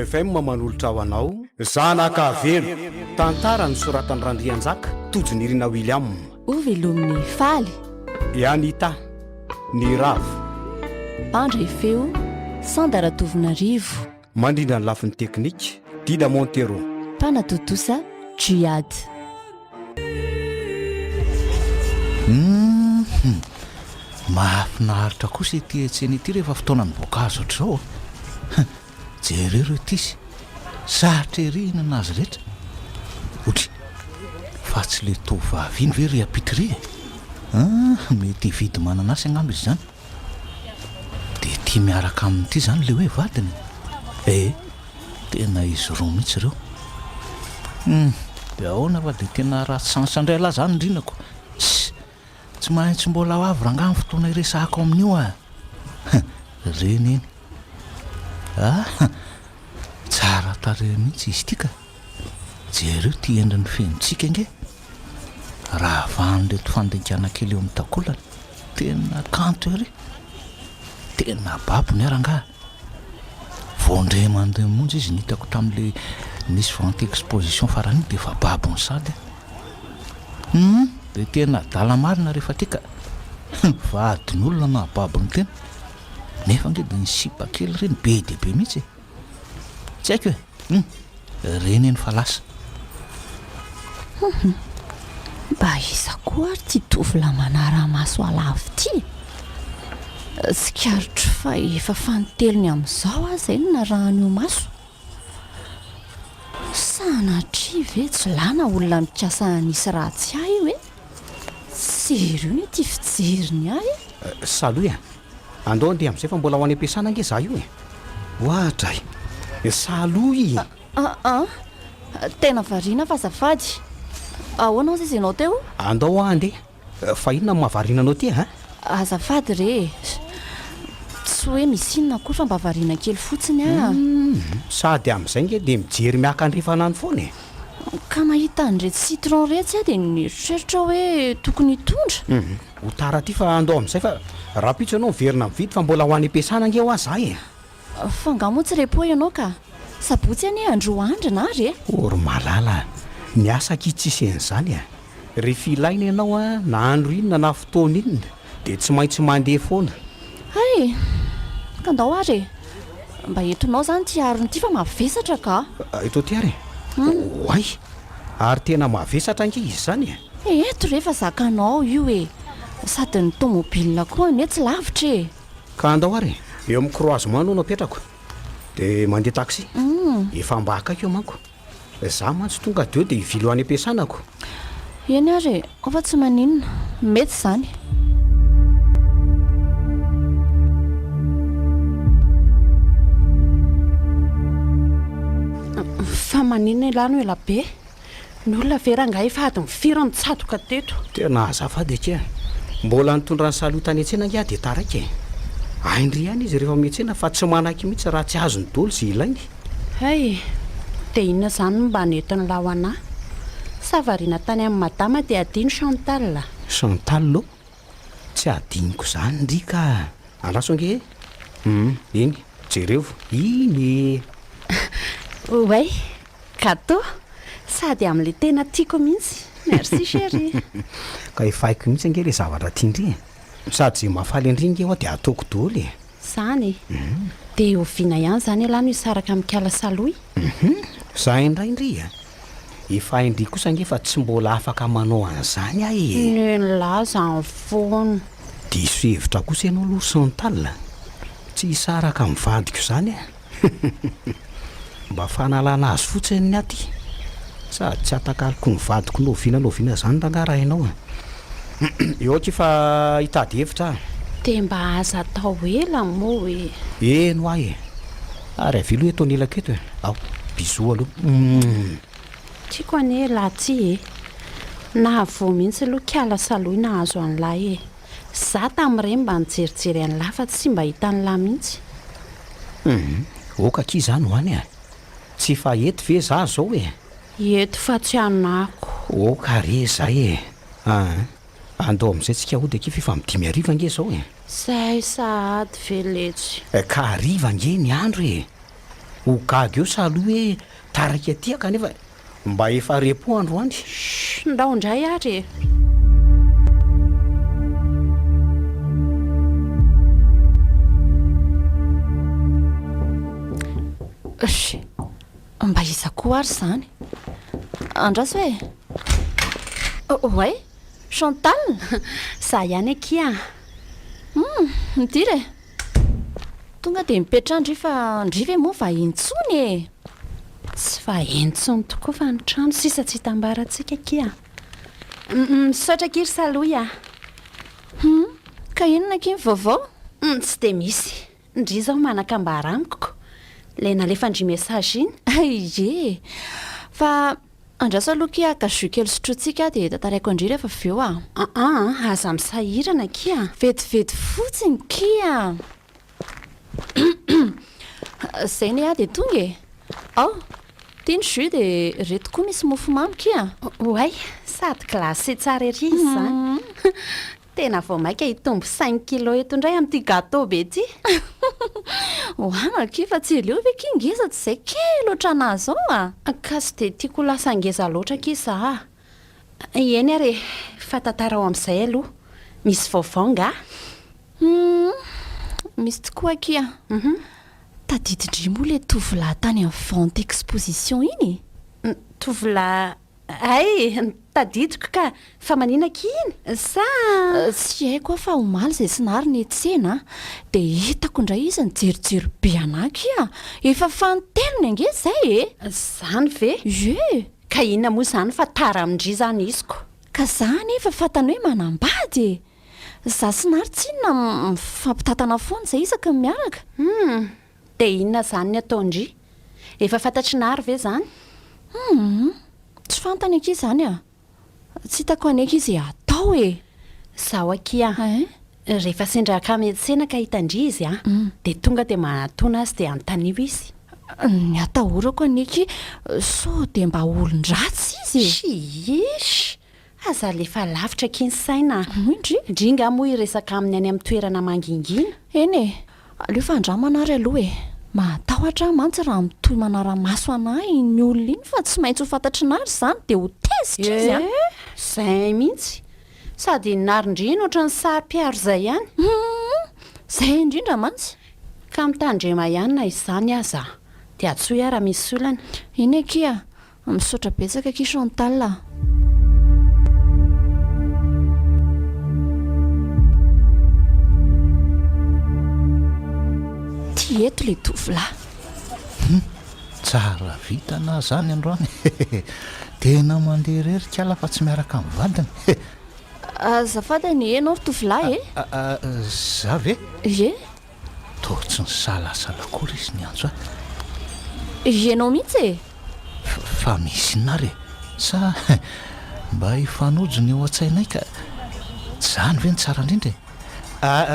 KOLO FM manolotra ho anao ZANAK AVELO tantara ny soratany Randrianjaka Tojony Irina William Ovelomin'ny faly Yanita ny ravo André feo Sandaratovonarivo mandrindra ny lafin'ny teknika Dida Montero Panatotosa Jiad mahafinaritra kosa ity tseny ity rehefa fotoana ny voankazo ohatr'izao jereo tisy saritra erihina anazy rehetra otry fa tsy le tovavy iny ve ry apitry mety hividy mananasy agnambo izy zany dia tia miaraka amin'ity zany le hoe vadiny tena izy roa mihitsy ireo dia ahoana fa dia tena raha sansandray lahy zany indrinako tsy maintsy mbola ho avy rangano fotoana iresahako amin'io reny eny tsara tare mihitsy izy tika jereo ty endriny fenontsika nge raha vanleto fandekana kely eo amin'ny takolana tena kanto ery tena babony arangah vondre mandeha monjy izy nitako tamin'le nisy vente exposition farany dia efa babony sady dia tena dalamarina rehefa tika vadin'olona na babony tena nefa nge dia nysipa kely reny be dia be mihitsy tsy haiko hoe reny eny fa lasa mba iza koa ary ty tovila manara-maso alavo ty sikarotro fa efa fanotelony amin'izao aza eny na rahan'io maso sanatri ve tsy lana olona mikasa nisy ratsy ahy hoe serio ny ty fijeriny ahy saloy andao andeha amin'izay fa mbola ho any am-piasana nge za io ohatray saloy tena variana fa zafady ahoanao zay ianao teo andao andeha fa inona mahavariana anao ty azafady re tsy hoe misy inona koa fa mba variana kely fotsiny sady amin'izay nge dia mijery miakandrefana any foana ka mahita an'iretsy citron retsy dia nieritreritra hoe tokony hitondra ho tara ty fa andao amin'izay fa raha pitso ianao miverina mividy fa mbola ho any am-piasana nge ho aza fangamotsy repo ianao ka sabotsy any andro andrina ary ory malala niasaka itsysen'izany rehefa ilaina ianao na andro inona na fotoana inona dia tsy maintsy mandeha foana ka ndao ary mba entonao zany ty arony ity fa mavesatra ka eto ty ary oay ary tena mavesatra nge izy zany eto rehefa zakanao io sady ny tomobilina koa ne tsy lavitra ka andao ary eo amin'ny croisement no napetrako dia mandeha taxi efa mba akaiky eo manko za mantsy tonga deo dia hivily ho any am-piasanako eny ary fa tsy maninona mety zany fa maninona ilano elabe ny olona veranga efa ady mifiry ny tsadoka teto tena azafady ake mbola nitondra ny salotany an-tsena nge dia taraiky aindry ihany izy rehefa miantsena fa tsy manaky mihitsy raha tsy azo ny dolo sy ilainy dia inona zany mba netiny laho anahy savariana tany amin'ny madama dia adino Chantal lo tsy adiniko zany ndrika alaso nge eny jereo iny oay gâteau sady amin'le tena tiako mihitsy merci chéri ka efaiko mihitsy nge le zavatra tiandry sady zay mahafaly andry nge hoa dia ataoko dolo zany dia oviana ihany zany alano isaraka mikala saloy za indray indry efa indry kosa nge fa tsy mbola afaka manao an'izany nylaza ny fono diso hevitra kosa ianao aloha Chantal tsy hisaraka mivadiko zany mba fanalana azy fotsiny ny aty sady tsy atakaliko nivadiko noviana zany rangaraha ianao eo aky fa hitady hevitra dia mba aza atao ela moa eno ahy ary avilo eto anelako eto ao bizo aloha tiako ane laha ty na vo mihitsy aloha kiala saloy na azo an'lahy za tamin'ireny mba nijerijery an'lahy fa tsy mba hita n'lahy mihitsy oka ki zany hoany tsy fa eto ve za zao eto fa tsy anako oka re zay andao amin'izay tsika ho dia ki fefa midimy ariva nge zao zay sahady veletsy ka ariva nge ny andro ho gaga eo sa aloha hoe tarika aty kanefa mba efa repo androany. Ndao indray ary mba iza koa ary zany andraso hoe oay Chantal za ihany akia midire tonga dia mipetrandry fa ndrive moa vahentsony e. Tsy vahentsony tokoa fa ny trano sisa tsy hitambarantsika akia. Misaotra kiry saloya. Ka inona kiny vaovao? Tsy dia misy ndry zao manakambara amiko le nalefa ndry message iny. Ie fa andraso aloha kia kazo kely sotrotsika dia tantaraiko andry rehefa avy eo aza misahirana kia. Vetivety fotsiny kia. Zay ne dia tonga e. Tiany jus dia reto koa misy mofomamy kia. Oay sady glasy tsara ery izy zany. Tena vao maika hitombo 5 kilo eto indray amin'ity gâteau be ty. Hoana kifa tsy eleo ve kingeza tsy izay kely oatra anazy ao ka sy dia tiako lasa ngeza loatra kiza. Eny ary fa tantara ao amin'izay aloha misy vaovao nga. Misy tokoa kia. Tadidindry moa le tovolahy tany amin'ny vente exposition iny. Tovolahy tadidiko ka fa manina kiny sa tsy haiko fa omaly izay sinary ny tsena dia hitako indray izy nijerijery be anaky efa fanotelony ange zay e. Zany ve? Ie. Ka inona moa zany fa tara amindry zany iziko. Ka zany efa fantany hoe manambady e. Za sinary tsinona mifampitatana foana izay isaka miaraka. Dia inona zany ny ataondry? Efa fantatry nary ve zany? Tsy fantany aky zany tsy hitako aneky izy atao e. Zaho akia rehefa sendraka miantsena ka hitandry izy dia tonga dia manatona azy dia antanio izy. Ny atahorako aneky so dia mba olon-dratsy izy. Ish aza lefa lavitra kiny saina. Indringa moa iresaka aminy any amin'ny toerana mangingina. Eny e aleo fa andramanary aloha e. Matahotra mantsy raha mitoy manara-maso anahy ny olona iny fa tsy maintsy ho fantatry nary zany dia ho tezitra izy Zay mihitsy sady narindrina ohatran'ny sary-piaro izay ihany. Zay indrindra mantsy. Ka mitandrema ihany na izany aza dia atsoy raha misy olana. Iny akia misaotra betsaka aky Chantal. Eto le tovolahy. Tsara vitana zany androany. Tena mandeha rery kala fa tsy miaraka amin'ny vadiny. Azafady nieno ry tovolahy za ve? Ie. Toa tsy ny salasala kory izy ny antso ienao mihitsy e. Fa misy nary sa mba hifanojony eo an-tsainay ka zany ve ny tsara indrindra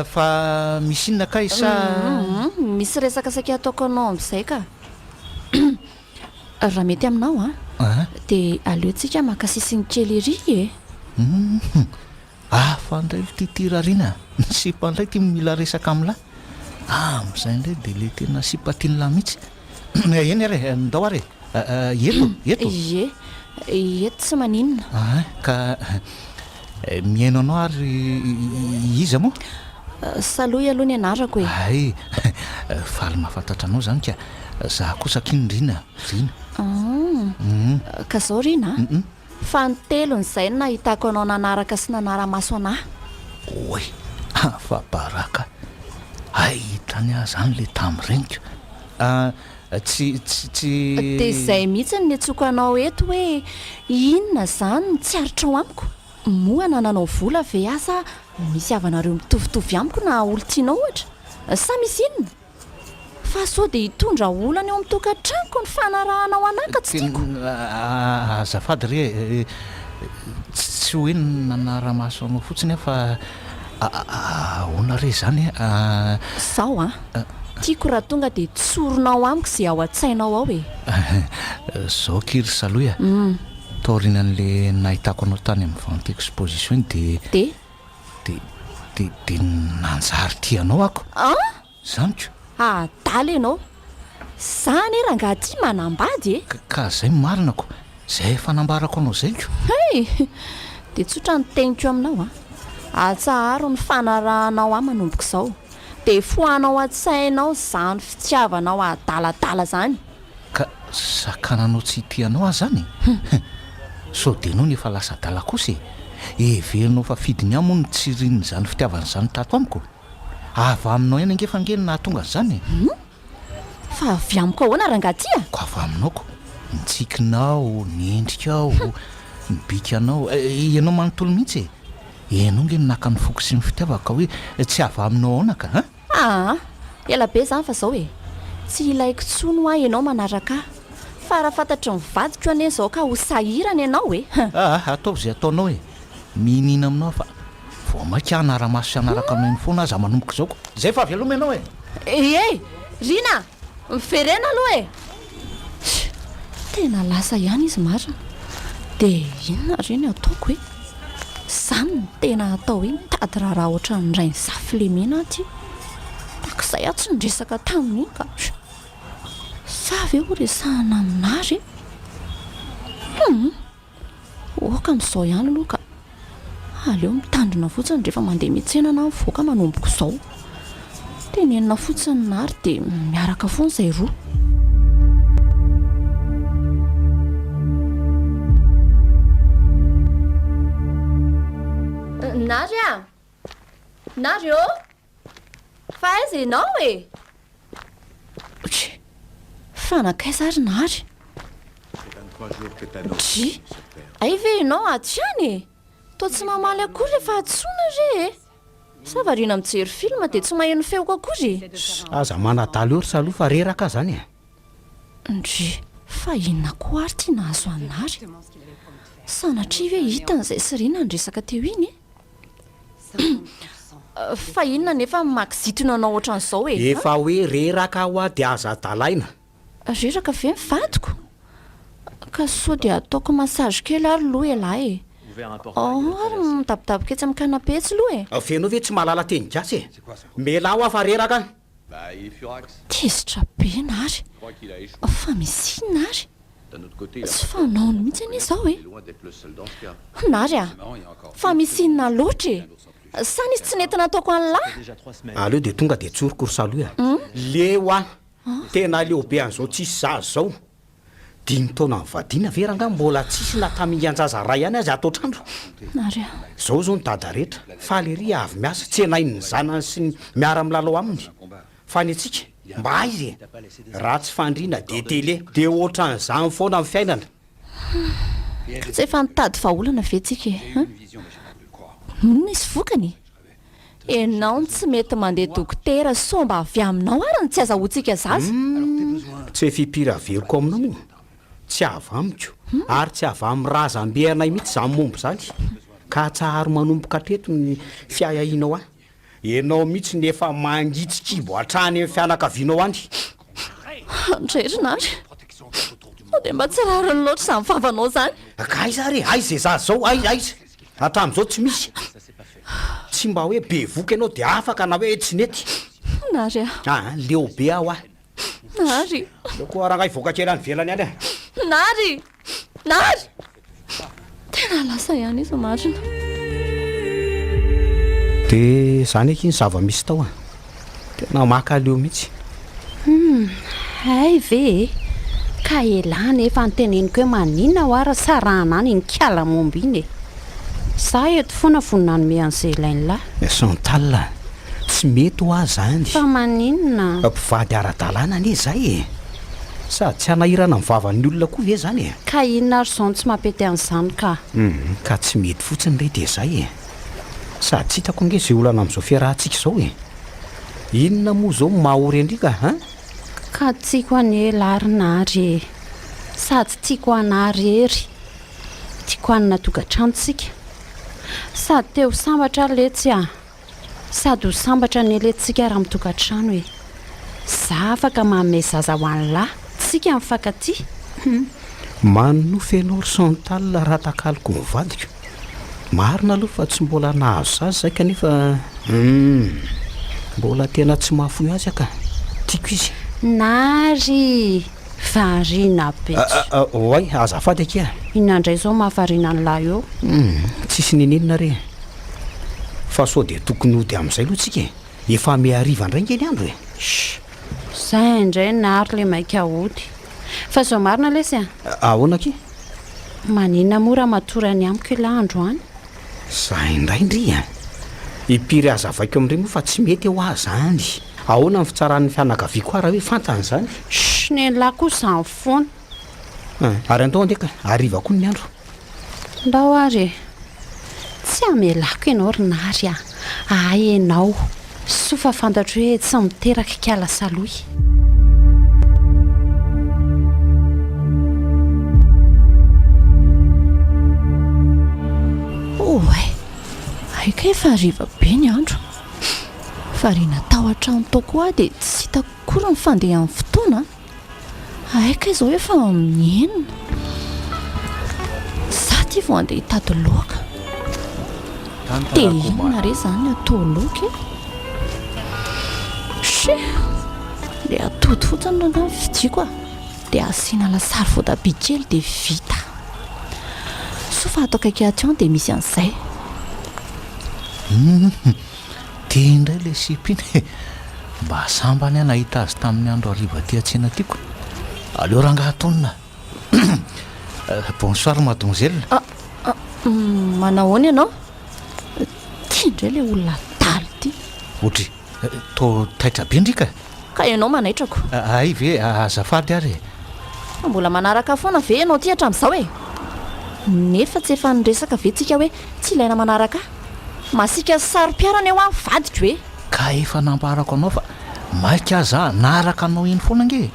fa misy inona ka isa misy resaka saky ataoko anao amin'izay ka raha mety aminao dia aleontsika makasisiny kely ery e. Fandray titirarina ny sipandray ty mila resaka amin'lahy amin'izay indray dia le tena sipatiany lahy mihitsy. Eny ary Ndao ary eto ie eto tsy maninona ka mieno anao ary iza moa saloy aloha ny anarako e. Faly mahafantatra anao zany ka za kosa kinindrina ka zao rina fa nitelony izay no nahitako anao nanaraka sy nanara-maso anahy. Oy fa baraka hitany zany le tamin'ireniko tsy dia izay mihitsy ny atsoko anao eto hoe inona zany ny tsy aritra ao amiko. Moa nananao vola ve asa misy avanareo mitovitovy amiko na olo tianao ohatra sa misy inona fa so dia hitondra olana eo amin'ny tokantranoko ny fanarahanao anaka tsy tiako. Azafady re tsy hoe nanara-maso anao fotsiny fa ona re zany sao tiako raha tonga dia tsoronao amiko izay ao an-tsainao ao e. Zao kiry saloya taorinan'le nahitako anao tany amin'ny vente exposition dia nanjary tianao ako zany ko daly ianao Zany rangaha ty manambady e. Ka zay marinako zay fanambarako anao zay ko. De tsotra ny teniko aminao atsaharo ny fanarahanao manomboka izao de foanao atsainao zany fitiavanao adaladala zany. Ka sakananao tsy tianao zany. So de no nefa lasa dala kosa everinao fa fidiny amony tsy rininy zany fitiavana zany tato amiko. Ava aminao eny angefa ngeny nahatonga zany. Fa avy amiko ahoana rangaha ty Ko ava aminao ko nitsikinao, niendrikao, nibikanao, ianao manontolo mihitsy ianao nge naka ny foko sy ny fitiavaka hoe tsy ava aminao ahoana ka ela be zany fa zao tsy ilaiko tsono ianao manaraka fa raha fantatry mivadiko ane zao ka ho sahirana ianao ataovy zay ataonao mihinina aminao fa vao maika anaramaso sy anaraka anao iny foana aza manomboka zao ko zay fa veloma ianao rina miverena aloha tena lasa ihany izy marina de inona reny ataoko zany ny tena atao mitady raha ohatra nray ny zafilemena aty takizay tsy nidresaka tamin'iny ka sa ve ho resahana aminazy oka amin'izao ihany aloha ka aleo mitandrina fotsiny rehefa mandeha mitsenana mivoaka manomboko izao tenenina fotsiny nary de miaraka foana izay roa. Nary fa aiza ianao fanakaiza ary nary ay ve ianao aty any toa tsy mamaly akory rehefa atsona re sa variana mijery film de tsy maheno feoko akory aza manadaly ory saloha fa reraka zany fa inona koa ary ty nahazo anary sanatria ve hitan'izay sirina nresaka teo iny fa inona nefa makizitona anao ohatran'izao efa hoe reraka ho a de aza dalaina reraka ve mivadiko ka so de ataoko massage kely ary loha lahy ary mitapitapika etsy amin'ny canapé tsy loha fenao ve tsy mahalala teny gasy mela ho afa reraka tezitra be nary fa misy nary tsy fanaony mihitsy anie izao nary fa misy inona loatra sany izy tsy nentina ataoko an'lahy aleo de tonga de tsorokorosa leo tena leo be an'izao tsisy zazy zao dimy taona mivadina veranga mbola tsisy natamianjaza ray ihany azy atao trandro zao zao ny dada rehetra fa lery avy miasa tsy enain'ny zanany sy ny miara milalao aminy fa ny atsika mba izy raha tsy fandriana de tele de ohatran'izany foana amin'ny fiainana tsy efa nitady vaholana ventsika nona izy vokany enao tsy mety mandeha dokotera so mba avy aminao ary ny tsy azahoantsika zazy tsy efipira veriko aminao moa tsy avy amiko ary tsy avy amin'ny razam-beanay mihitsy zany mombo zany ka tsahary manomboka treto ny fiahiahinao ianao mihitsy nefa mangitsikimbo hatrany amin'ny fianakavianao any andrerinary de mba tsy rariny loatra zany favanao zany ka aiza re aiza zay zazy zao aiza hatramin'izao tsy misy tsy mba hoe be voky ianao de afaka na hoe tsy nety nary leo be aho nary koa raha ivoaka kely any velany any nary tena lasa ihany izy marina de zany eky ny zava-misy tao tena maka leo mihitsy ay ve ka elany efa niteneniko hoe maninona ho ara sarahana any nikiala momby iny za eto foana voninanome an'izay ilain'lahy Chantal tsy mety ho azy zany fa maninona mpivady ara-dalàna anie zay sady tsy hanahirana mivavany olona koa ve zany ka inona ary zao tsy mampety an'izany ka tsy mety fotsiny re de zay sady tsy hitako nge zay olana amin'izao fiarahantsika izao inona moa zao mahory andrika ka tiako ane larinary sady tiako anary ery tiako anina togatranontsika sady teo sambatra letsy sady ho sambatra ny lentsika raha mitogatrano za afaka mahamay zaza ho an'lahy tsika mifankaty manofenao Chantal raha takaliko mivadiko marina aloha fa tsy mbola nahazo zazy zay kanefa mbola tena tsy mahafoy azy aka tiako izy nary varina be oay azafady akia inandray zao mahavarina nylahy eo tsisy ninenina re fa sao dia tokony ody amin'izay aloha tsika efa miariva indray ngeny andro e zay indray nary le maika ody fa zao marina lesy ahoana ke manina mora matorany amiko ila andro any zay indray ndry ipiry azavaiko amin'ireny moa fa tsy mety ho azy zany ahoana ny fitsaran'ny fianakavia koa raha hoe fantany zany nelahy koa zany foana ary andao ndeka ariva koa ny andro ndao ary tsy amelako ianao ry nary ay ianao sofa fantatro hoe tsy miteraka kiala saloy aika efa ariva be ny andro fa ry natao an-trano tokoa dia tsy hitako kory ny fandeha amin'ny fotoana aika izao efa mienina za ty vo andeha hitady loaka dia inona re zany atao loaka dia atody fotsiny ranga ny fidiako dia asiana lasary voatabia kely dia vita sofa atao kaiky dia misy an'izay tia indray le sipiny mba sambany nahita azy tamin'ny andro ariva ty atsena tiako aleo rangahatonina bonsoir mademoiselle manahoana ianao tia indray le olona taly ty otry to taitra be ndrika ka ianao manaitrako ay ve azafady ary mbola manaraka foana ve ianao ty hatramin'izao e nefa tsy efa nyresaka ve tsika hoe tsy ilaina manaraka masika saro-piarana eo amin'ny vadiko hoe ka efa namparako anao fa maika za naraka anao eny foana nge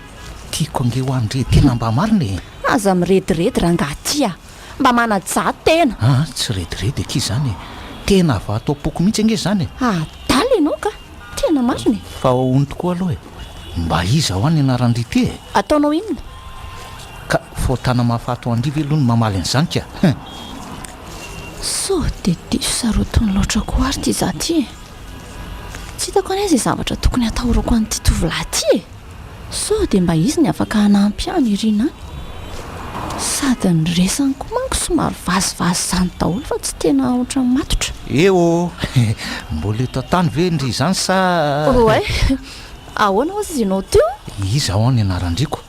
tiako ange ho andre tena mba marina aza mirediredy raha ngatya mba manaja tena tsy rediredy aky zany tena va atao poko mihitsy ange zany adaly ianao ka tena marina fa ony tokoa aloha mba iza ho any anarandry ty ataonao inona ka fotana mahafato andriva aloha ny mamaly an'izany ka so dia diso sarotony loatra ko ary ty za ty tsy hitako anay izay zavatra tokony atahorako an'ity tovolahy ty so dia mba izy ny afaka hanampy any irina any sady ny resany koa manko somary vazivazy zany daholo fa tsy tena ohatran'ny matotra eo mbola eto tany ve ndry izany sa oay ahoana ozy ianao teo iza ho any anarandriko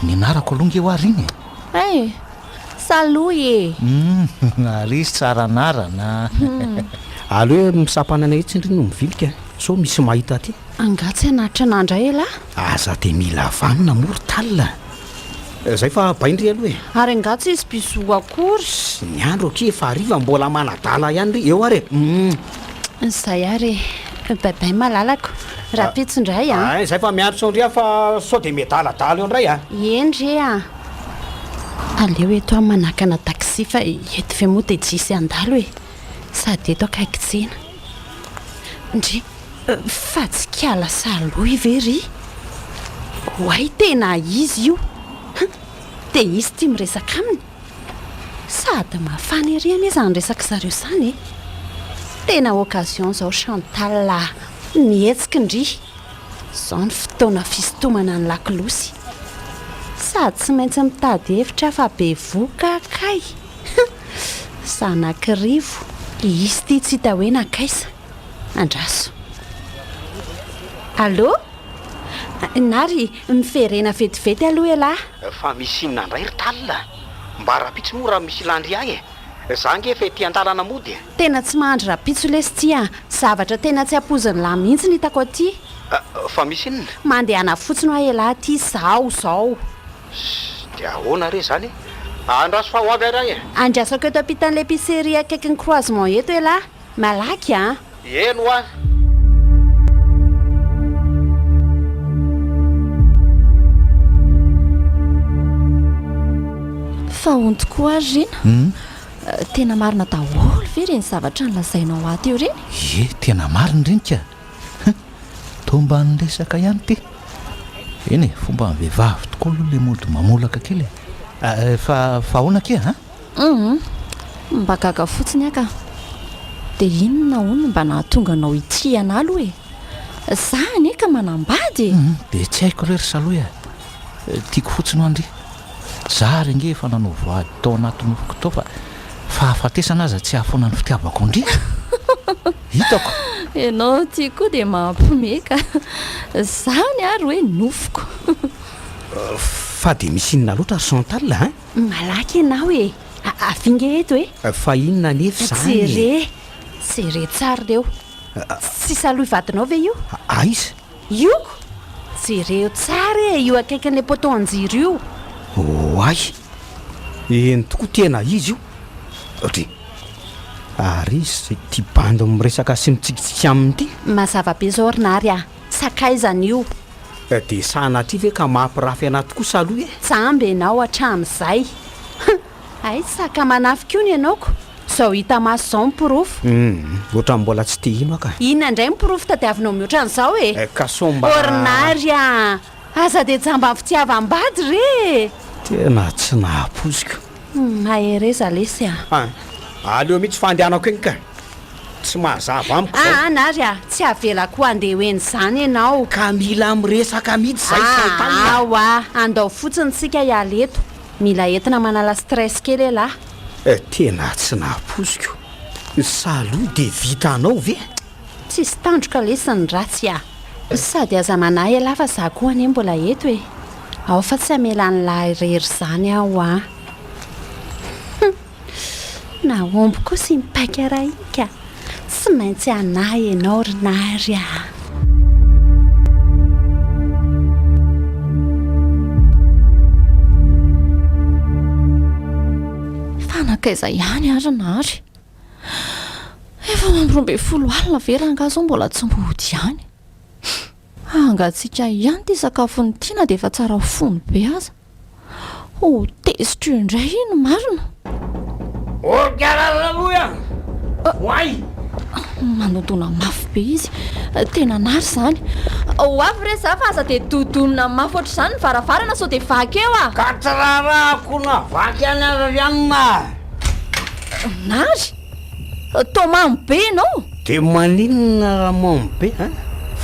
ny anarako aloha nge ho ary iny saloy ary izy tsara anarana aleo hoe misampanana itsy indry no mivilika so misy mahita aty angatsy anatitra nandray ela aza dia mila vanina mory talina zay fa baindry aloha ary angatsy izy bizo akory ny andro ake efa ariva mbola manadala ihany ry eo ary zay ary baibay malalako raha pitsindray zay fa miandrotsao ndry fa sao dia miadaladala eo indray endry aleo eto amin'ny manakana taxi fa eto ve moa dia tsisy andalo sady eto akaikitsena ndry fa tsy kiala saloy ve ry hoay tena izy io dia izy tia miresaka aminy sady mafana eriana izy nyresaka zareo zany tena occasion zao Chantal mihetsika ndry zao ny fotoana fisintomana ny lakilosy sady tsy maintsy mitady hevitra fa be voka kay zanakirivo izy ty tsy hita hoe nakaisa andraso allo nary miferena vetivety aloha elahy fa misy inona indray ry talina mba rapitso moa raha misy landry ahy za nge efa ety an-dalana mody tena tsy mahandry rapitso lesy ty zavatra tena tsy hampoziny lahy mihitsy ny hitako aty fa misy inona mandehana fotsiny ho elahy ty zao dia ahoana re zany andraso fa ho avy aray andrasako eto ampitan'le épicerie akaiky ny croisement eto elahy malaky eno fa hony tokoa ary rena tena marina daholo ve reny zavatra nylazainao aty eo reny tena marina reny ka tomba nyresaka ihany ty eny fomba ny vehivavy tokoa aloha le mody mamolaka kely fa ahoana ke mba gaga fotsiny aka dia inona hono mba nahatonga anao ity ana aloha zany eka manambady dia tsy haiko rery saloha tiako fotsiny ho andry za renge efa nanao voady tao anaty nofoko tao fa fahafatesana aza tsy hahafoana ny fitiavako andry hitako ianao tia koa dia mampimeka zany ary hoe nofoko fa dia misy inona loatra Chantal malaky ianao e avinga eto fa inona nefa zany jere tsara reo tsy saloha vadinao ve io aiza ioko jereo tsara io akaikin'le potonjiro io ay eny tokoa tena izy io ohatra ary izy zay tia bandy miresaka sy mitsikitsika aminy ity mazava be zao rinary sakaizany io dia sanatria ve ka mampirafy anaty koa saloha tsamby ianao hatramin'izay ay saka manafika io ny ianaoko zao hita maso zao mipirofo ohatra mbola tsy te ino aka inona indray mipirofo tadiavinao mihoatran'izao ka somba orinary aza dia jamba fitiavam-bady re tena tsy nahapoziko ahereza lesy aleo mihitsy fandehanako eny ka tsy mahazava amiko nary tsy avela koa andeha hoeny zany ianao ka mila miresaka mihitsy zay Chantal awa andao fotsiny tsika hialeto mila entina manala stress kely lahy tena tsy nahapoziko saloha dia vitanao ve tsisy tandroka lesiny ratsy sady aza manahy lafa za koa ane mbola eto ao fa tsy amelany lahirery zany aho na omby koa sy mipaika raika tsy maintsy anahy ianao rinary fanakaiza ihany arinary efa mampiroambe 10 alina veranga zao mbola tsy mbody ihany angatsika ihany ty sakafony tiana dia efa tsara fony be aza ho tezitra io indray ino marina orgararaloya way manodona mafy be izy tena nary zany ho avy re za fa aza dia dodonina mafy oatra izany ny varavarana sao dia vaky eo ka tsirarahako na vaky any arianina nary to mamy be ianao dia maninona raha mamy be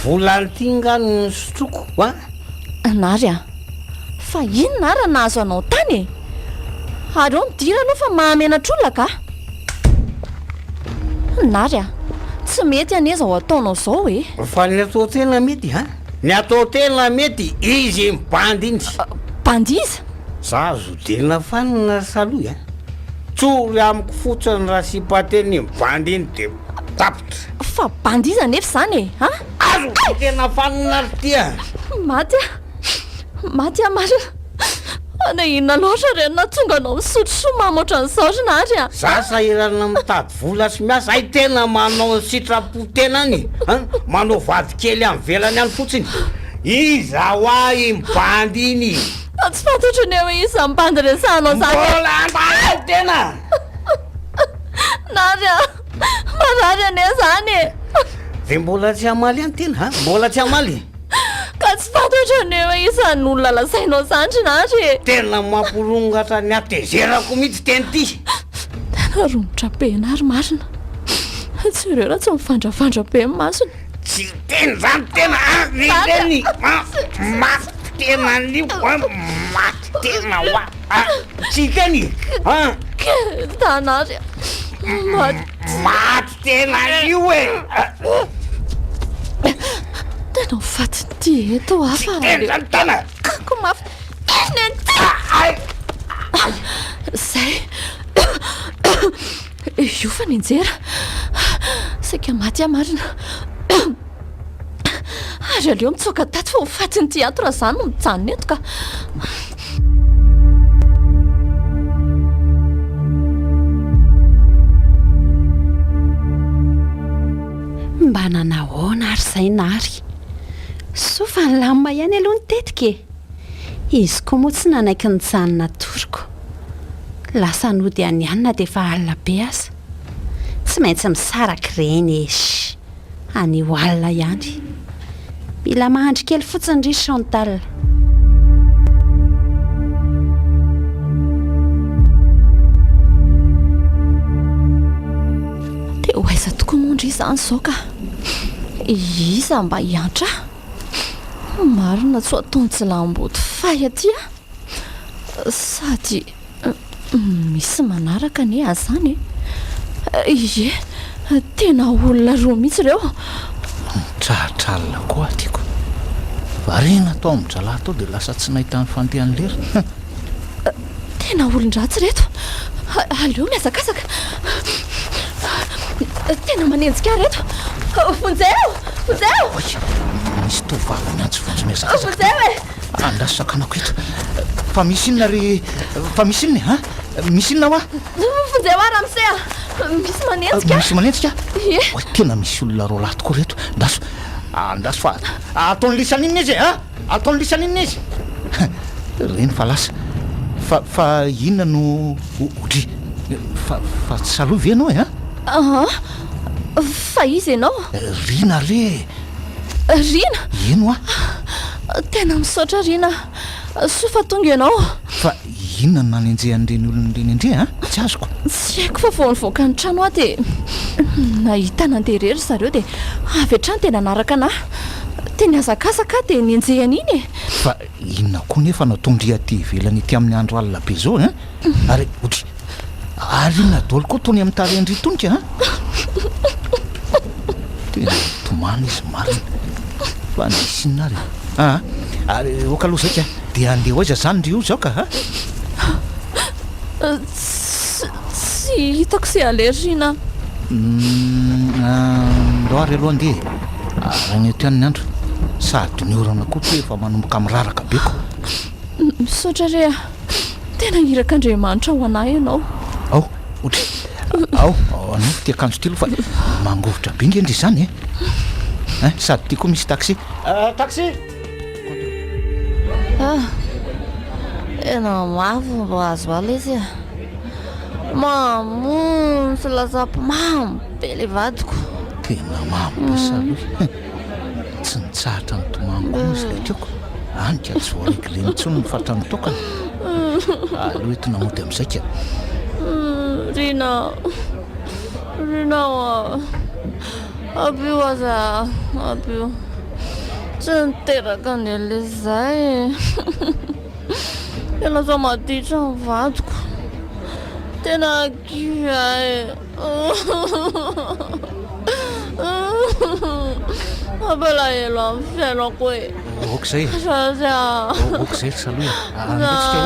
volany ty ngano sotroko nary fa inona raha nahazo anao tany ary eo midira aloha fa mahamenatr'olona ka nary tsy mety aneza ho ataonao zao fa ny atao tena mety ny atao tena mety izy mibandy intsy bandy iza za azo delina fanina saloha tsory amiko fotsiny raha sipateny mibandy iny dia tapitra fa bandy iza nefa zany azo tena fanina rtya maty marina ana inona loatra re na tonga anao misotro somamy ohatran'izao rinary za sahirana mitady vola sy miasa ay tena manao ny sitrapo tena any manao vady kely amin'ny velany any fotsiny iza hoa mibandy iny tsy fantatra ny hoe iza mibandy resanao mbola andahy tena nary marary ane zany dia mbola tsy hamaly any tena mbola tsy hamaly ka tsy fantatra ny hoe isan'olona lasainao zany nary tena mampirongatra ny atezerako mihitsy teny ty tena romotra be nary marina tsy ireo raha tsy mifandravandra be ny masony tsy teny zany tena reny maty tena nio maty tena hoa tsika ny tanary maty tena io tena mifatiny ty eto tena tena kako mafy zay io fa ninjera saika maty marina ary aleo mitsoka taty fa mifatiny ty ato raha zany no mijanona eto ka mba nanahoana ary zay nary so fa ny lamima ihany aloha ny tetike izy koa moa tsy nanaiky ny janona toriko lasa nody any anina dia efa alina be aza tsy maintsy misaraka reny anio alina ihany mila mahandry kely fotsiny ry Chantal dia ho aiza toko mondry izany zao ka iza mba hiantra marina tsy ataontsy lambody fay aty sady misy manaraka ne azany ie tena olona roa mihitsy ireo trahatralina koa tiako varena atao midrala atao dia lasa tsy nahitany fandehan'ny lera tena olon-dratsy reto aleo miazakazaka tena manenjika reto vonjeo misy tovavany antsy vonjy miazakazaka vonjeo andaso sakanako eto fa misy inona fa misy inona misy inona hoa vonjeo raha misea misy manenjika oi tena misy olona roa lahy tokoa reto andaso fa ataony lisan'inona izy ataony lisan'inona izy reny fa lasa fa inona no odry fa tsy saloha ve ianao fa izy ianao rina re rina ino tena misaotra rina so fa tonga ianao fa inona no nanenjehan'ireny olona reny indre tsy azoko tsy haiko fa vao nivoaka ny trano dia nahita nandeha rery zareo dia avy hatrany tena naraka anahy teny azakazaka dia nenjehany iny fa inona koa nefa natondria ty ivelany ity amin'ny andro alina be zao ary odry ary inona dolo koa tony amin'ny tarendry tonika tena tomany izy marina fa nisy inona ary ary oka aloha zaika dia andeha ho aiza zany ry io zao ka tsy hitako se alerina Ndao ary aloha andeha ragneto ihany ny andro sady ny orana koa to efa manomboka miraraka beko misaotra rea tena hiraka andriamanitra ho anahy ianao otry anao ty akanjo ty aloha fa mangovotra be ngendry izany sady ty koa misy taxi ena mavo mbo azo ala izy mamontsy lazapo mambe le vadiko tena mambosa aloha tsy nitsahatra ny tomango izy le tiako anika tsy voarikleny tsony mifatra ny tokana aloha eto namody amin'izay ka rina abio aza abio tsy niteraka ny elezay tena zao maditra ny vadiko tena kiay abalaelo amin'ny fiainako okzay saloha antsika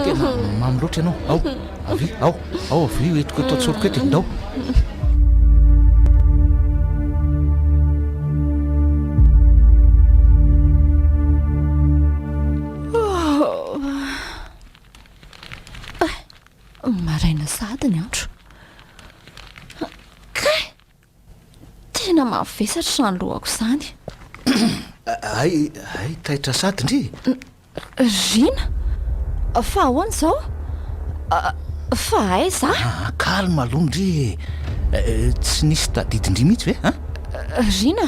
tena mamy loatra ianao avy etiko eto atsoroko eto Ndao maraina sady ny andro tena mavesatra ny lohako izany ay taitra sady ndry rina fa ahoana izao fa aiza kalma aloha ndry tsy nisy tadidindry mihitsy ve rina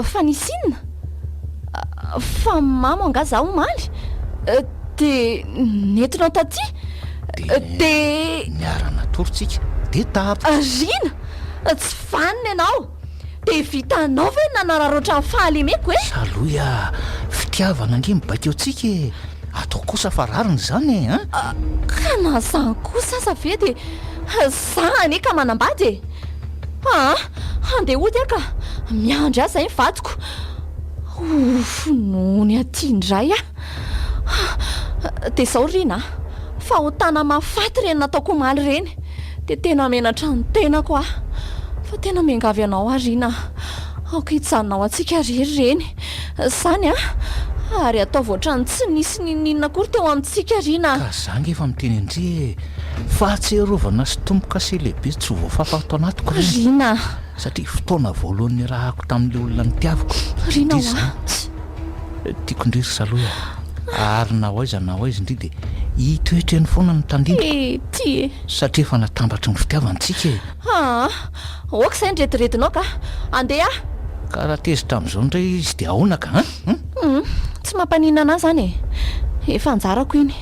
fa nisy inona fa mamo anga zaho omaly dia nentinao taty dia niarana torontsika dia tapy rina tsy vanina ianao dia vitanao ve nanararoatra ny fahalemeko saloha fitiavana nge mibaika eo tsika atao kosa fa rariny zany ka nazany kosa aza ve dia zany ka manambady andeha ody aka miandry azy zay mivadiko nohony aty indray dia zao rina fa ho tana mafaty reny nataoko omaly reny dia tena menatra ny tenako fa tena miangavy anao arina aoka hitsanonao antsika rery reny zany ary atao voatrany tsy nisy nininona akory teo amintsika rina ka zangy efa miteny andre fa tserovana sy tomboka se lehibe tsy ho voafafa atao anatiko rina satria fotoana voalohan'ny rahako tamin'le olona nitiavako rina tiako ndrery saloha ary na hoaiza indri dia hitoetreny foana ny tandindro ty satria efa natambatry ny fitiavantsika oka izay nyretiretinao ka andeha ka raha tezitra amin'izao ndray izy dia ahonaka tsy mampanina anazy zany efa anjarako iny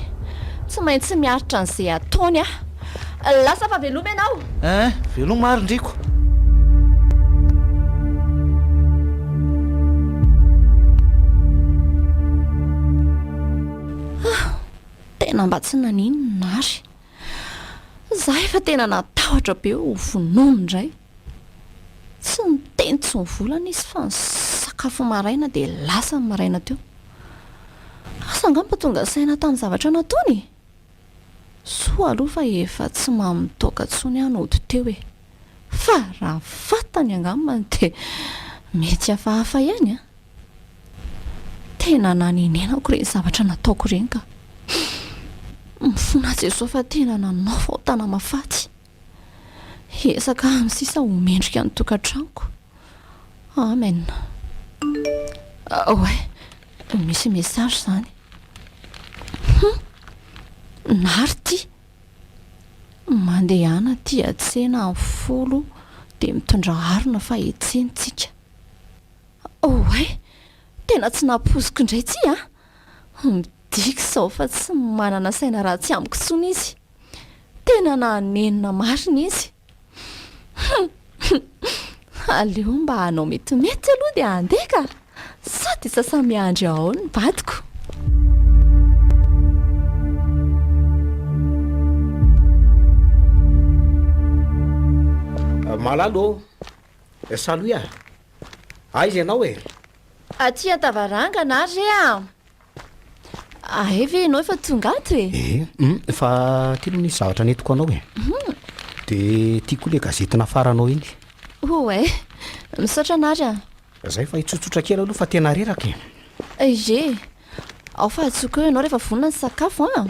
tsy maintsy miaritra n'izay ataony lasa fa veloma ianao veloma marindriko tena mba tsy naninona ary za efa tena natahotra be ho vonono indray tsy niteny tsy mivolana izy fa ny sakafo maraina dia lasa ny maraina teo asa angamba tonga saina tamin'ny zavatra nataony soa aloha fa efa tsy mamitoaka tsony anody teo e fa raha fatany angambany dia mety hafahafa ihany a tena naninenako ireny zavatra nataoko ireny ka mifona Jesosy fa tena nanao fahotana mafaty esaka amin'sisa homendrika ny tokantranoko amen oe misy message zany nary ty mandehana ty atsena amin'ny folo dia mitondra harona fa etsentsika oe tena tsy napoziko indray ty a midika sao fa tsy manana saina raha tsy amiko tsony izy tena nanenina marina izy aleo mba hanao metimety aloha dia andeha ka sa dia sasamiandry ao ny vadiko malalo saloia aiza ianao e aty atavarangana ary a aeve ianao efa tonga ato e fa tia no nisy zavatra netiko anao e dia tiako le gazetina faranao iny oe misaotra anary a zay fa hitsotsotra kely aloha fa tena reraka e ie ao fa atsoka eo ianao rehefa vonona ny sakafo a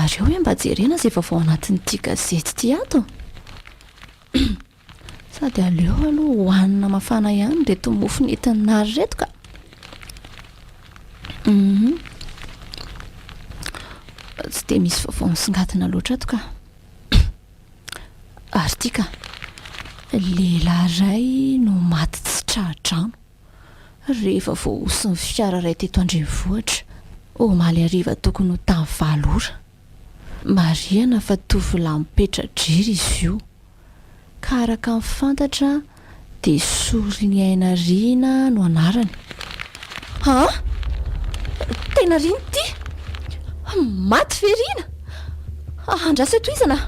ary eo hoe mba jerena zay vao anatin'ity gazety ty ato sady aleo aloha hohanina mafana ihany reto mofo nentin'ny nary reto ka tsy dia misy vaovao misongadina loatra ato ka ary tia ka lehilahy ray no maty tsy trahadrano rehefa voaosiny fiara ray teto andrenivohitra omaly ariva tokony ho tany valora mariana fa tovolahy mipetra driry izy io ka araka mifantatra dia sory ny aina riana no anarany tena riny ty maty verina andrasa toizana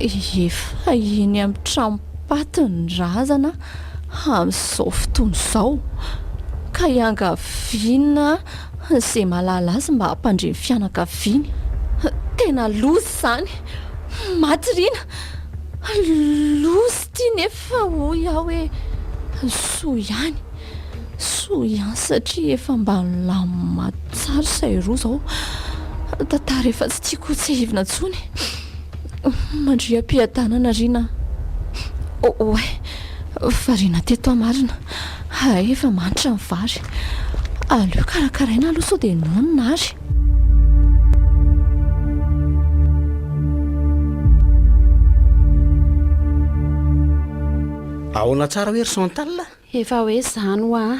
efa iny amin'ny trampaty ny razana amin'izao fotoana izao ka iangaviana izay malala azy mba hampandreny fianakaviany tena lozy izany maty rina lozy ty nefa hoy aho hoe soa ihany satria efa mba nilamina tsara say roa zao tantara efa tsy tiako tsy hivina tsony mandria mpiadanana rina oe varina teto amarina efa manitra ny vary aleo karakaraina aloha sao dia nonona ary ahoana tsara hoe ry Chantal efa hoe zany ho a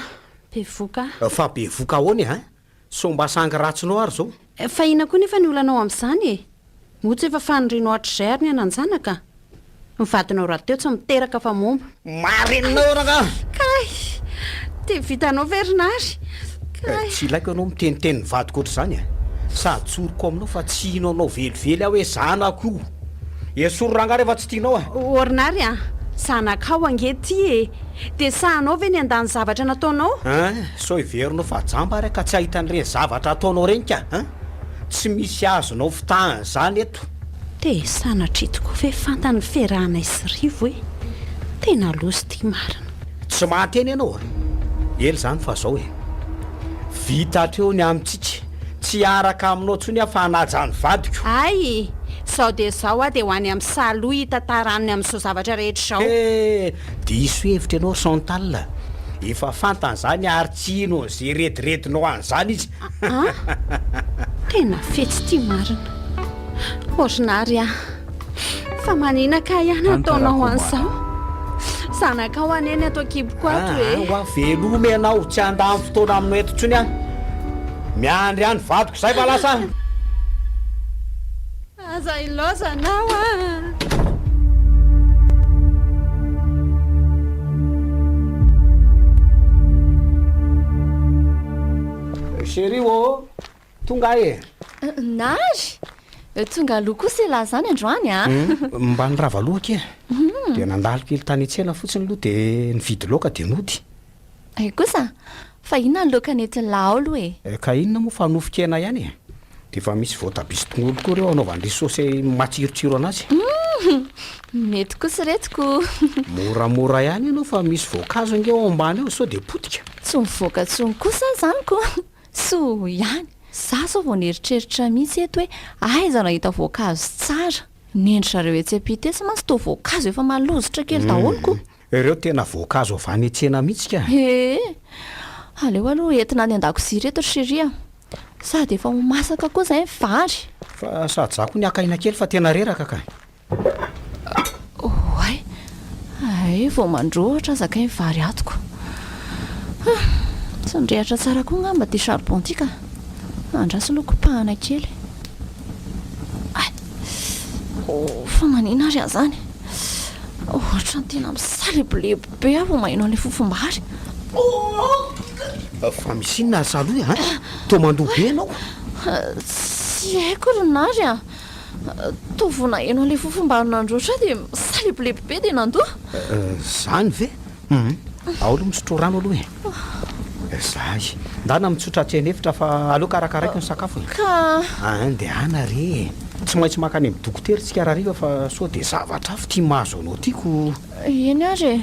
bevoka fa bevoka ahoany a so mba sangy ratsinao ary zao fa ina koa nefa ny olanao amin'izany e motsy efa fanirianao hatrizay ary ny ananjanaka mivadinao raha teo tsy miteraka fa momba marinao raka kay dia vitanao verinary tsy ilaiko ianao miteniteny mivadiko oatra izany a sady tsoroko aminao fa tsy hinao anao velively aho hoe zanako esoro rangary efa tsy tianao a orinary a zanakao angety e dia sahanao ve ny andany zavatra nataonao so iverinao fa jamba ary ka tsy ahitan'ireny zavatra ataonao reny ka tsy misy azonao fitahany izany eto dia sanatritoko ve fantany ferahana isirivo e tena lozy ty marina tsy mahateny ianao ely izany fa zao e vita hatreo ny amintsika tsy araka aminao tsony aho fa hanajany vadiko ay sao dia zao a dia ho any amin'ny saloha hitantaraniny amin'izao zavatra rehetra izao diso hevitra ianao Chantal efa fantany izany ary tsy ino izay rediredinao an'izany izy tena fetsy ty marina orinary a fa manina ka ihany ataonao an'izao zanakao aneny ato akiboko ato oa velome ianao tsy andamy fotoana aminao eto ntsony a miandry any vadiko izay fa lasa aza ilozanao a chéri o tonga e nary tonga aloha kosa elahy zany androany a mba ny ravalohaka e dia nandalo kely tany an-tsena fotsiny aloha dia nividy loaka dia nody kosa fa inona ny loaka nentinylao aloha ka inona moa fa nofokena ihany e dia fa misy voatabisy tongolo koa reo anaovan'le saosy matsirotsiro anazy mety kosa retiko moramora ihany ianao fa misy voankazo inge ao ambany ao sao dia potika tsy mivoaka tsony kosa zanyko so ihany za zao vao nieritreritra mihitsy eto hoe aiza nahita voankazo tsara nendry zareo etsy ampitesa mantsy to voankazo efa malozitra kely daholoko ireo tena voankazo avy any an-tsena mihitsy ka aleo aloha entina any an-dakozia reto sheria sady efa masaka koa zay vary fa sady za koa niakaina kely fa tena reraka ka ay vao mandrohatra zakay ny vary atoko tsy nirehatra tsara koa ngamba dia charbon tika andrasy lokopahana kely fa manina ary azany ohatra ny tena misalebolebobe a vao mahino an'ilay fofombary fa misy inona saloha to mandoha be ianao tsy haiko ronary a to vo naheno an'ilay fofombary nandroatra dia misalebolebobe dia nandoha zany ve ao aloha misotro rano aloha zay ndana mitsotra tsenefitra fa aloha karakaraiko ny sakafo ka dia ana re tsy maintsy maka any amin'ny dokotera tsika rahariva fa sao dia zavatra afo tia mahazo anao tiako eny ary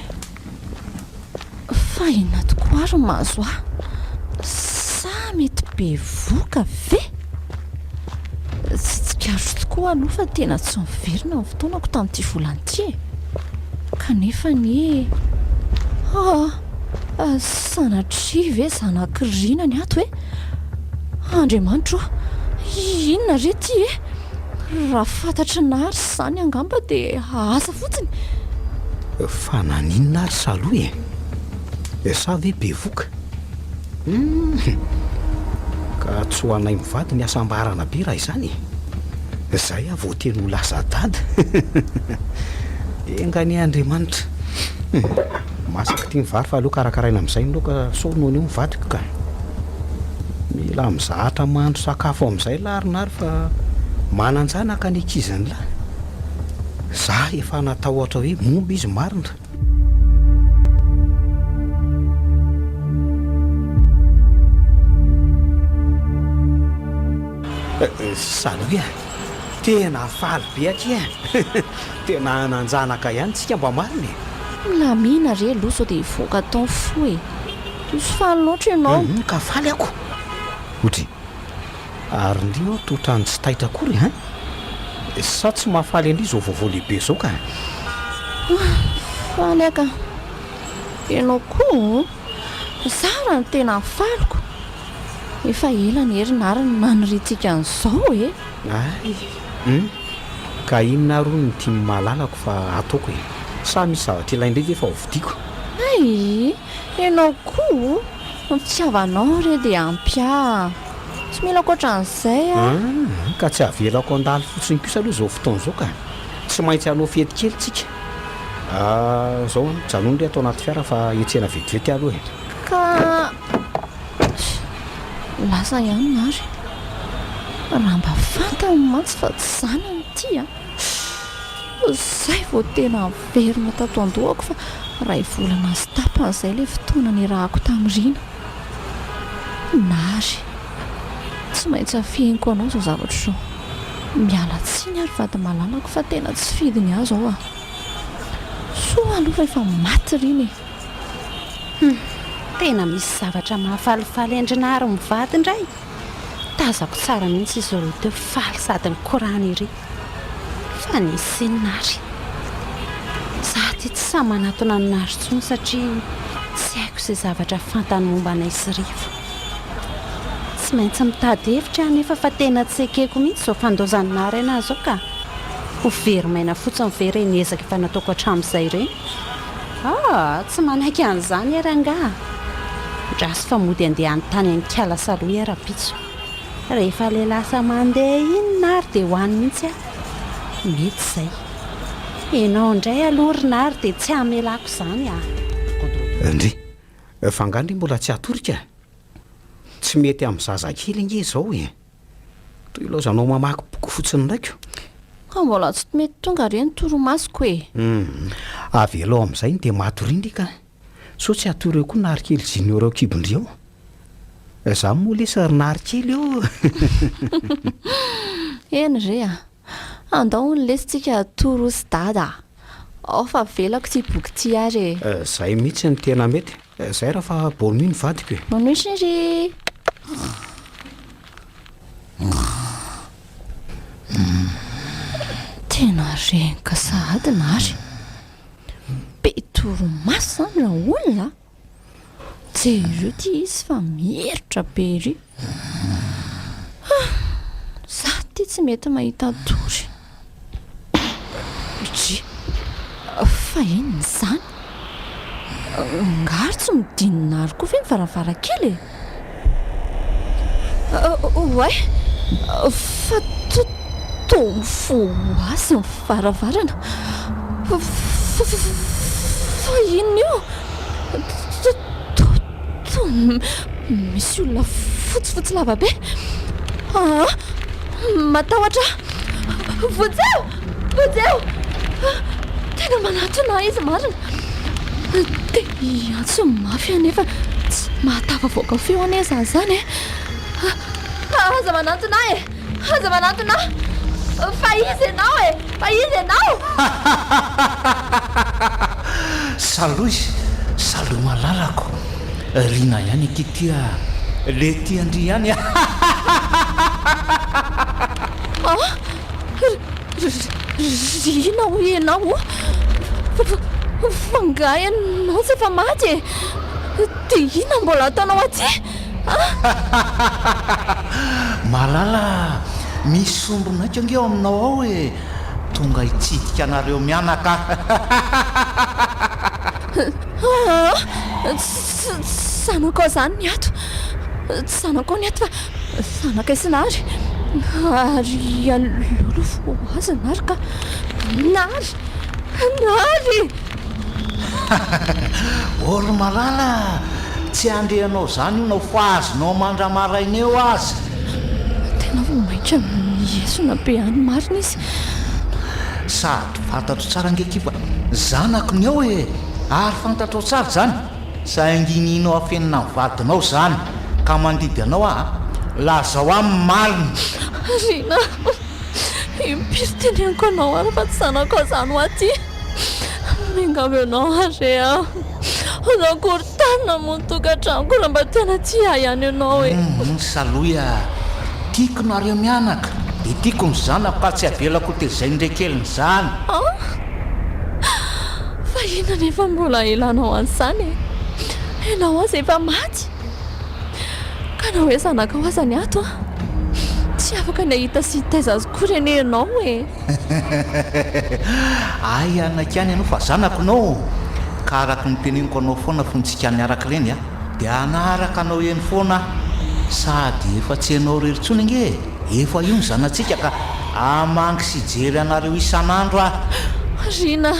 fa inona tokoa ary mahazo ah sa mety be voka ve tsy tsikaro tokoa aloha fa tena tsy miverina ny fotoanako tamin'ity volanyity kanefa ny sanatri ve zanakirina ny ato hoe andriamanitro inona rety raha fantatra nary zany angamba dia asa fotsiny fa naninona ary saloha sa ve be voka ka tsy ho anay mivady ny asambarana be raha izany zay a voateny ho lasa dada engany andriamanitra masaka tia mivary fa aloha karakaraina amin'izay nyloka so nohony io mivadika ka mila mizahatra mahandro sakafo amin'izay larinary fa mananjanaka ny akizany lahy za efa natao ohatra hoe momba izy marina saloha tena faly be aty tena nanjanaka ihany tsika mba marina lamina re aloha sao dia voaka tao fo tosy faly loatra ianao ka faly ako otry ary ndrio totrany tsy taitra akory sa tsy mahafaly andry zao vaovao lehibe zao ka faly aka ianao koa zara ny tena faliko efa ela ny herinariny maniritsika an'izao ay ka inona roa ny tiamy mahalalako fa ataoko sa misy zavatra ilaindray ve efa hovidiako ay ianao koa fitiavanao re dia ampia tsy mila koatra an'izay ka tsy avelako andalo fotsiny kosa aloha zao fotoana zao ka tsy maintsy anao fety kely tsika zao janony re atao anaty fiara fa etsena vetivety aloha ka lasa ihany nary raha mba fantany mantsy fa tsy zanany ity zay vao tena verina tato an-dohako fa raha ivolana sy tapan'izay ilay fotoana ny rahako tamirina nary tsy maintsy afiheniko anao zao zavatra zao miala tsiny ary vady malalako fa tena tsy fidiny azo ao soa aloha fa efa maty riny tena misy zavatra mahafalifaly endrina ary mivady indray tazako tsara mihitsy izy roa teo faly sady ny korany iry fa nisy nary za ty tsy sa manatona ny nary tsony satria tsy haiko izay zavatra fantany momba anay sy rivo tsy maintsy mitady hevitra anefa fa tena tsy ekeko mihitsy zao fandozany nary ana zao ka ho verimaina fotsiny very niezaka efa nataoko hatramin'izay ireny tsy manaiky an'izany aranga drasy fa mody andeha anytany any kala saloha ara-pitso rehefa le lasa mandeha iny nary dia hoany mihitsy mety izay ianao indray alory nary dia tsy hamelako izany ndry fangandry mbola tsy atorika tsy mety amin'ny zazakely inge zao toy lozanao mamaky boky fotsiny ndraiky ka mbola tsy mety tonga reny toromasoko e avelo amin'izay dia matorindrika so tsy atoreo koa narikely junior ao kibondry ao za moa le sarinarikely eo eny re andao ny lesitsika toro sy dada ao fa velako ty boky ty ary zay mihitsy ny tena mety zay raha fa bonny ny vadiko e manoisy ry tena renka sahady nary be toromaso zany raha olona jereo ty izy fa mieritra be ry za ty tsy mety mahita tory ry fa eny zany ngary tsy midinonary koa ve mivaravarakely oay fa tomfo azy mivaravarana fa ino io misy olona fotsifotsy lava be matahotra vojeo tena manatona izy marina dia antso mafy anefa tsy mahatava-voaka feo aneza zany aza manatona fa izy ianao saloy malalako rina ihany kitya le tiandry ihany rina ho ianao fangay anao tsy efa maty dia ina mbola ataonao aty malala misy sombronaika angeo aminao ao e tonga hitsidika anareo mianaka sanako zany ny ato fa sanaka isinary ary alolo fo azy nary ka nary olo malala tsy andrehanao zany io nao foazonao mandramaraina eo azy tena vo maitra miesona be any marina izy sady fantatro tsara ngekipa zanako ny ao e ary fantatro tsara zany saingininao afenina mivadinao zany ka mandidy anao lazao amin'ny maliny rina impiryteneniko anao ary fa tsy zanako zany ho aty mingavy anao are anakory-tanina montokatranoko raha mba tena tsy ihany anao e saloya tiako nareo mianaka dia tiako ny zanako ka tsy avelako tezay ndraikeliny zany fa ina nefa mbola elanao an'izany enao azy efa maty ka na hoe zanaka ho azany ato tsy afaka ny ahita sy hitaiza azy kory eny anao e ay anaka any ianao fa zanako nao ka araka nyteneniko anao foana fontsika niaraka ireny dia anaraka anao eny foana sady efa tsy anao reritsony nge efa io ny zanatsika ka amangy sy jery anareo isan'andro rina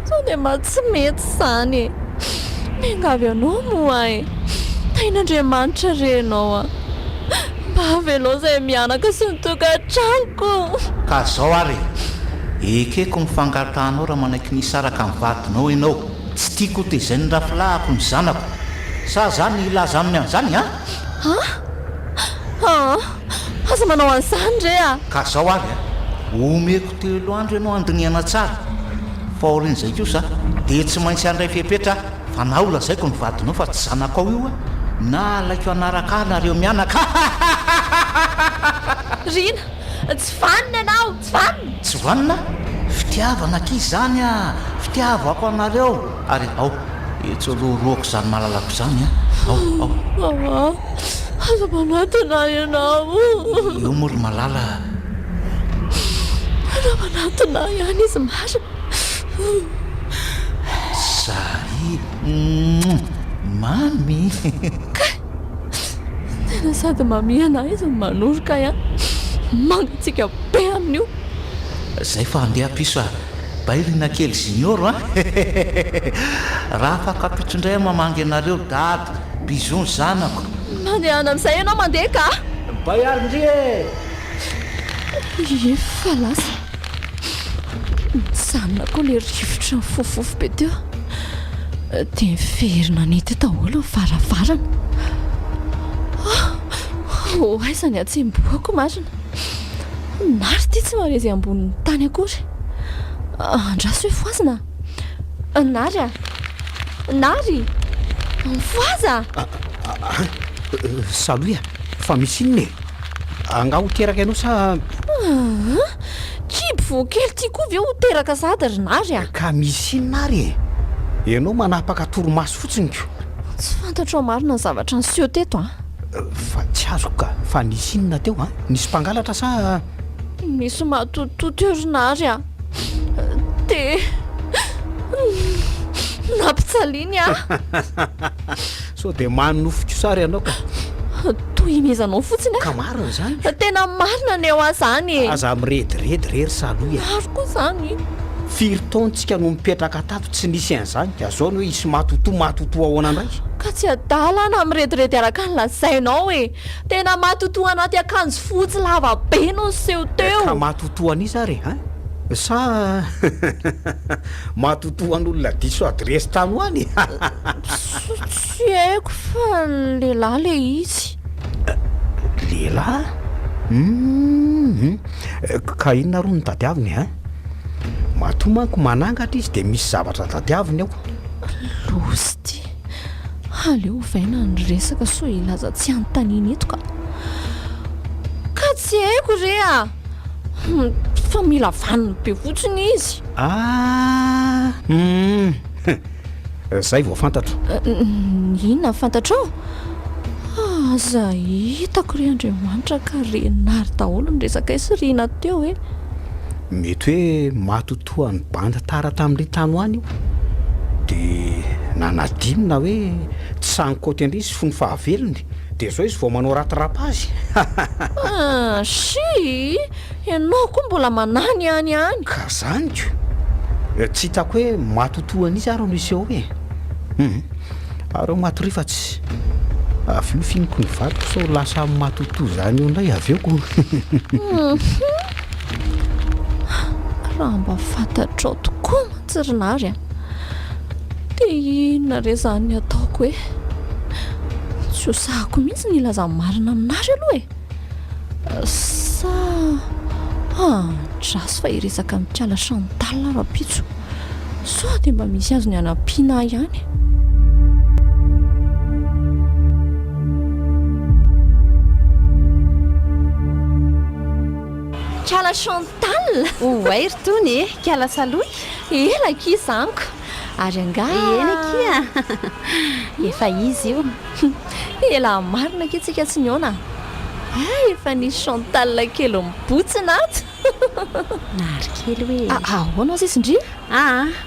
sao dia mba tsy mety zany mingavy anao moa tain'Andriamanitra renao mba avelo zay mianaka sy nitokantranoko ka zao ary ekeko mifangatanao raha manaiky nisaraka mivadinao ianao tsy tiako tezay ny rafilahako ny zanako sa zany ilaza aminy an'izany aza manao an'izany re ka zao ary omeko 3 andro ianao andiniana tsara fa orin'izay kosa dia tsy maintsy andray fepetra fa na ola zaiko nivadinao fa tsy zanako ao io na alaiko anaraka nareo mianaka rina tsy vanina ianao tsy vanina fitiavana kizy zany fitiavako anareo ary ao etsy roroako zany malalako zany aza manatona ianao eo mory malala raha manatona ihany izy marina zay mamy tena sady mamiana izy manoroka mangatsika be amin'io zay fa andeha piso bairina kely junior raha afaka pitondray mamangy anareo dady bizon zanako mandehana amin'izay ianao mandeha ka baiarindri Efa lasa misanona koa le rivotra mifofofo be teo dia miverina nety daholo varavarana. Aizany atsemboako marina nary ty tsy marezy ambonin'ny tany akory. Andraso hoe foazina nary a nary mifoaza. Saloia fa misy inona anga ho teraka ianao sa kibo voakely tia koa ve ho teraka sady ry nary a? Ka misy inona ary ianao manapaka toromaso fotsiny ko. Tsy fantatro marina ny zavatra niseho teto a. Fa tsy azoko ka fa nisy inona teo a? Nisy mpangalatra sa misy matototo eo ry nary a dia nampitsaliany a. so dia manofiko sary ianao ka toy mezanao fotsiny ka marina zany. tena marina ny eo azany aza mirediredy rery saloia. maro koa zany. Firy taontsika no mipetraka tato tsy nisy an'izany dia azao no hoe isy matoto ahoana indray. Ka tsy adala na mirediredy araka ny lazainao e. Tena matoto anaty akanjo fotsy lava be no niseho teo. Ka matoto an'izy ary sa matoto an'olona diso adresy tany hoany. Tsy haiko fa lehilahy le izy. Lehilahy? Ka inona ro ny tadiaviny matoa manko manangatra izy dia misy zavatra tadiaviny ao. Losy ty aleo vaina ny resaka so ilaza tsy anontaniana eto ka tsy haiko re a. Fa mila vaniny be fotsiny izy. Zay vao fantatro. Inona fantatrao? Aza hitako re Andriamanitra ka renary daholo ny resaka isiriana teo hoe mety hoe matotoa ny banda tara tamin'ilay tany hoany io dia nanadinina hoe tsy sanikoty indray izy fony fahavelony dia zao izy vao manao ratrapa azy. Si ianao koa mbola manany any ka zany ko tsy hitako hoe matotoan'izy ary no iseho hoe areo matorifatsy avy io finiko ny vadiko sao lasa matoto zany eo indray avy eo ko. raha mba fantatrao tokoa matsirinary dia inona re zany ny ataoko hoe tsy hosahako mihitsy ny ilaza marina aminary aloha sa andraso fa iresaka mikiala Chantal rapitso sao dia mba misy azo ny anampiana ihany. Kiala Chantal oay ry tony kiala saloy ela ki zaniko ary anga ena kia efa izy io ela marina kitsika tsy niona efa nisy Chantal kely mibotsina ato nary kely hoe ahoana sisindri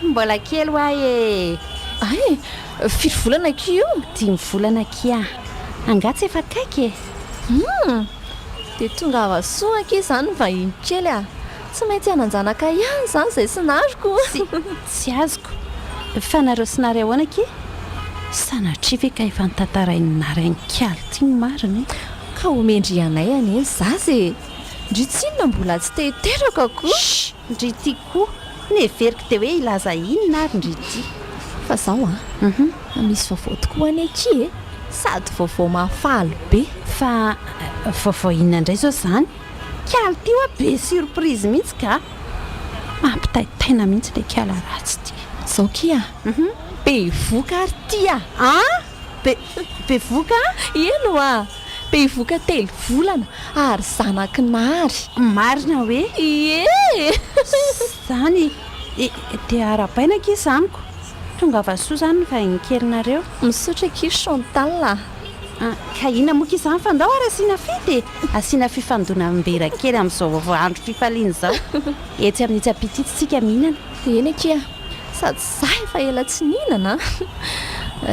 mbola kely hoa firy volana ki io 5 volana kia angatsy efa kaiky dia tonga avasoa ki izany vahiny kely tsy maintsy hananjanaka ihany zany zay sy nariko tsy azoko fa nareo sy nary ahoana ki sanatrivy ka efa nitantarainy nary ankialy tiany mariny ka omendry anay any zazy ndry tsinona mbola tsy tehiteraka koa ndry ty koa neveriko dia hoe ilaza iny nary ndry ty fa zao misy vaovao tokoa any aki sady vaovao mahafaly be fa vaovao inona indray zao zany kialy ty hoa be surprise mihitsy ka mampitaitaina mihitsy le kiala ratsy ty zao kia be voka ary ty be voka eno be voka 3 volana ary zanaky nary marina hoe zany dia arapaina ki zaniko tonga vasoa zany vahiny kelinareo misaotra ki Chantal ka ina moa ki izany fa ndao ary asiana fity asiana fifandona mbera kely amin'izao vaovao andro fifaliana zao etsy amin'ny tsapititsitsika mihinana dia eny kia sady za efa ela tsy nihinana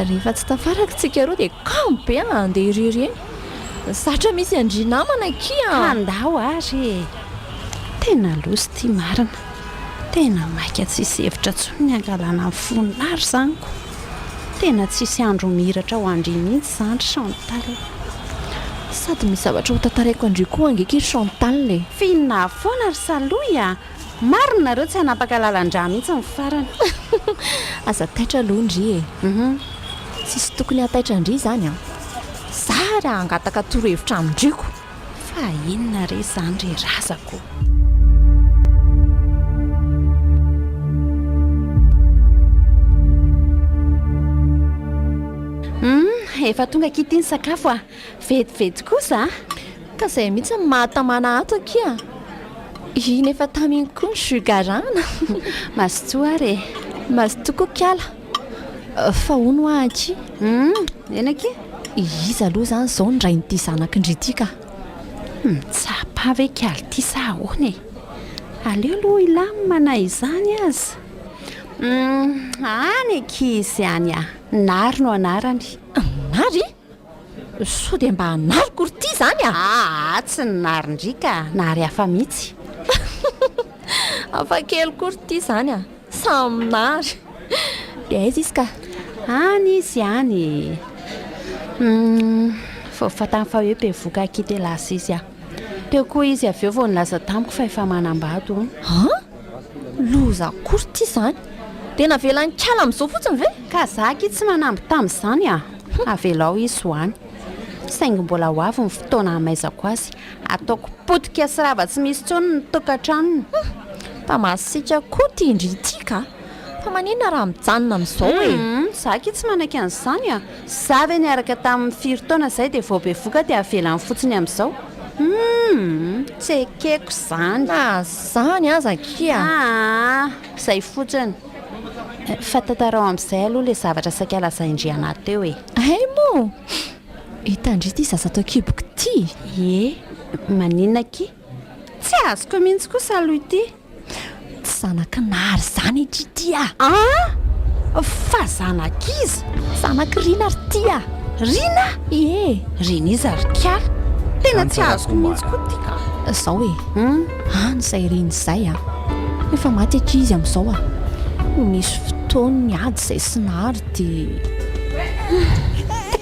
rehefa tsy tafaraka tsika roa dia kambe andeha irery eny zatra misy andrinamana kia Ndao ary tena losy ty marina tena maika tsisy hevitra tsony ny angalana amin'ny fonary zaniko tena tsisy andro miratra ho andry mihitsy zany Chantal sady misy zavatra ho tantaraiko andry koa angeky Chantal finna foana ry saloya marinareo tsy hanapaka lalan-dra mihitsy ny farany aza taitra alohandry tsisy tokony hataitra andry zany zary angataka torohevitra amindriko fa inona re zany re razako efa tonga kitiany sakafo vetivety kosa ka zay mihitsy mahatamana ato akia iny efa taminy koa ny sugarana masotoa re masotoa kokiala fa ono aky enaky izy aloha zany zao ny ray nyity zanaka indrity ka tsapa ve kialy ty sa ahoana aleo aloha ilamina izany azy any akizy any nary no anarany nary so dia mba nary korty zany tsy ny narindrika nary hafa mihitsy afa kely korty zany samy nary dia aiza izy ka any izy any fatany fa hoe bevoka akity lasa izy teo koa izy avy eo vao nilaza tamiko fa efa manambady loza korty zany dia navelany kala amin'izao fotsiny ve ka zaky tsy manamby tamin'izany avelao izy hoany saingy mbola ho avy ny fotoana hamaizako azy ataoko potika sy rava tsy misy tsony ny tokantranony mba masika koa ty indry ity ka fa maninona raha mijanona amin'izao zaky tsy manaiky an'izany za ve niaraka tamin'ny firy-taona izay dia vao bevoka dia avelany fotsiny amin'izao tsy ekeko zany zany aza kia izay fotsiny fa tantarao amin'izay aloha le zavatra sakala za indriana teo mo hitandry ty zaza atao kiboko ty maninona ki tsy azoko mihitsy kosa aloha ity tsy zanaka nary zany itry ty fa zanaka izy zanaka rina ry ty rina rina izy ary kiala tena tsy azoko mihitsy koa ty ka zao any zay riny izay efa maty aky izy amin'izao misy fotoany ady zay sy nary dia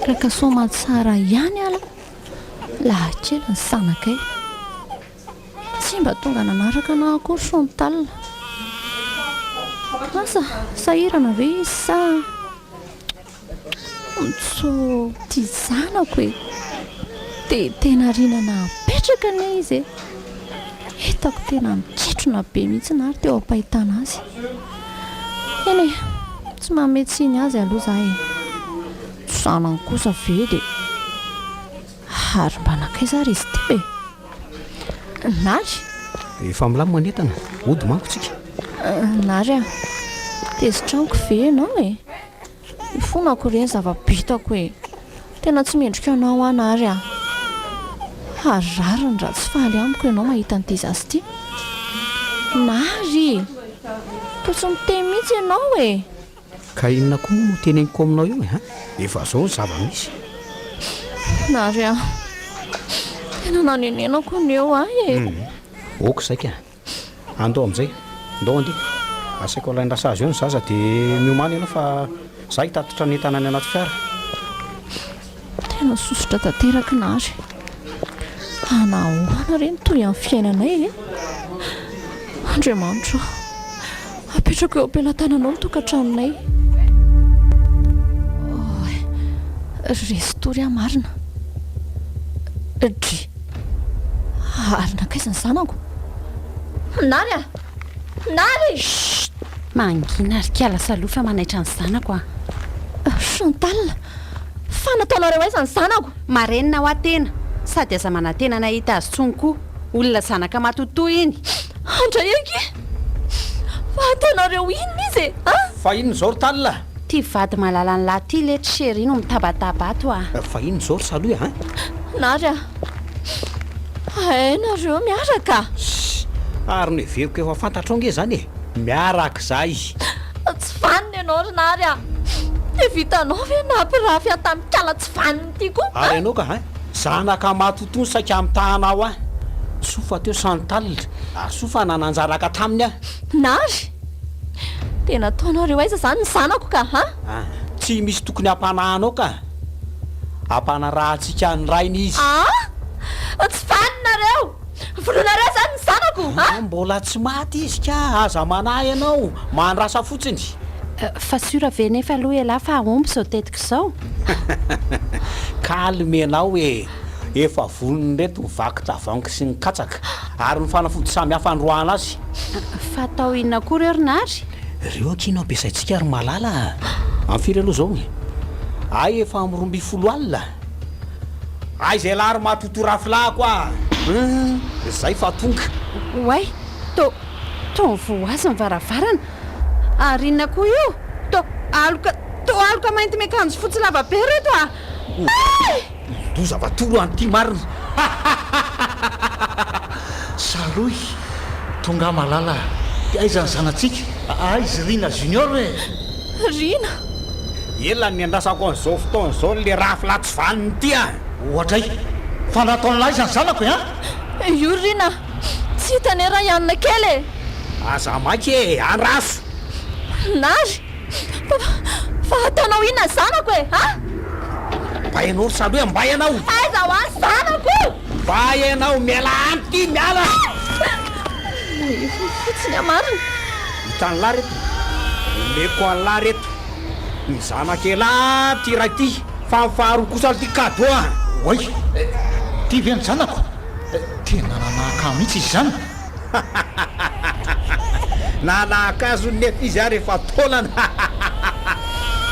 tekraka soma tsara ihany ala lahakely ny sanakay tsy mba tonga nanaraka na akory Chantal asa sahirana ve izy sa mitso ty zanako dia tena rinana apetraka ne izy hitako tena miketrona be mihitsy nary teo ampahitana azy eny tsy mametsiny azy aloha zahay zanany kosa ve dia ary mba nakaiza ry izy ty be nary efa milamy manentana ody manko tsika nary tezitraniko ve ianao ifonako ireny zava-bitako tena tsy mendrika anao nary harariny raha tsy faly amiko ianao mahita n'ity zasy ty nary to tsy miteny mihitsy ianao ka inona koa moa no teneniko aminao io efa zao ny zava-misy nary tena nanenenako ny eo oko saika andao amin'izay ndao andeha asaiko alaindrasa azy eo ny zaza dia miomany ianao fa za hitatitra ny entana any anaty fiara tena sosotra tanteraka nary anahoana reny toy amin'ny fiainanay Andriamanitra apetrako eo am-pelantananao ny tokantranonay restory marina dry arina kaiza ny zanako nary nary mangina ary kiala salofa manaitra ny zanako Chantal fa nataonareo aiza ny zanako marenina ho atena sady aza manantena nahita azy tsony koa olona zanaka matotoa iny andray aky fa ataonareo inona izy fa inony zao ry talina ty vady malala ny lahy ty le try no mitabataba ato fa inony zao ry saloha nary nareo miaraka ary ny veriko efa fantatrao zany miaraka za izy tsy vaniny ianao ry nary dia vitanao ve nampirafy atamikala tsy vaniny ty koa ary ianao ka zanaka matotony saika amitahanao sofa teo Chantal ary sofa nananjaraka taminy nary tena ataonareo aiza zany ny zanako ka tsy misy tokony hampanahanao ka ampanarahantsika andrainy izy. Tsy faninareo volonareo zany ny zanako mbola tsy maty izy ka aza manahy ianao mandrasa fotsiny. Fa sura ve nefa aloha ela fa omby zao tetika izao. Kalmenao efa volony reto vakotra vango sy ny katsaka ary ny fanafody samy hafa androana azy. Fa atao inona koa reo rinary? Reo akino ampiasaintsika ary malala amin'ny firy aloha zao ay efa amromby 10 alina ay zay lary matotorafilako zay fa tonga way to voazy ny varavarana ary inona koa io to aloka mainty miakanjo fotsy lava be reto do zavatolo an'ity marina. Saloy tonga malala aizany zanatsika izy Rina Junior Rina ela ny andrasako an'izao fotoana zao le rafila tsy vaniny ity ohatray fa nataon'lahy izany zanako io Rina tsy hitanera ianona kely aza maky andraso nary fa ataonao inona zanako mba ianao ry Saloy mba ianao aiza ho any zanako mba ianao miala amty miala fotsiny amarina hitany lahy reto meko any lahy reto ny zanakela ty raha ty fa mifaharoa kosa ty kado oay ty ve ny zanako tena nanahaka mihitsy izy zany. nanahaka azo nefa izy ary efa taolana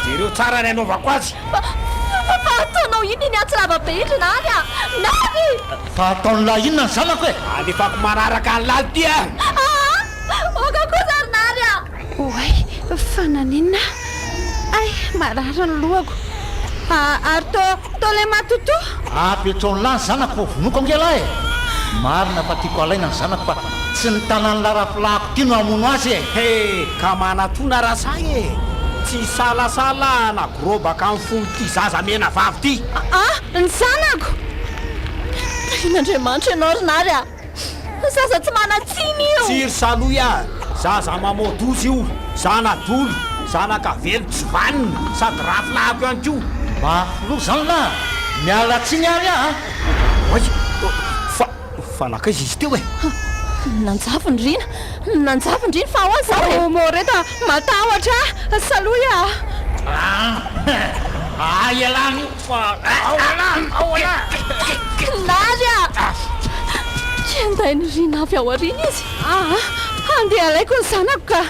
jereo tsara ny anaovako azy fa ataonao iny ny atsirava be indry nary nary fa ataon'lahy inona ny zanako alefako manaraka ny laly ty oka koa zary nary oay fananinna ay marara ny lohako ary to le matoto apetraon'lahy ny zanako fa vonoko angelahy marina fa tiako alaina ny zanako fa tsy ny tanany larafilahako ty no amono azy ka manatona rasay tsy salasala na grobaka amin'ny folo ty zaza mena vavy ty ny zanako in'Andriamanitra ianao ry nary zaza tsy manatsiny io tsiry Saloy zaza mamodozy io zanadolo zanakavelo tsy vaniny sady rafilahako ihany ko mafilo zany lahy miala tsiny ary ay fa nakaizy izy teo nanjaviny Rina fa ahoa zao moreta matahotra Saloy ialany nary tiandainy Rina avy ao arina izy andeha alaiko ny zanako ka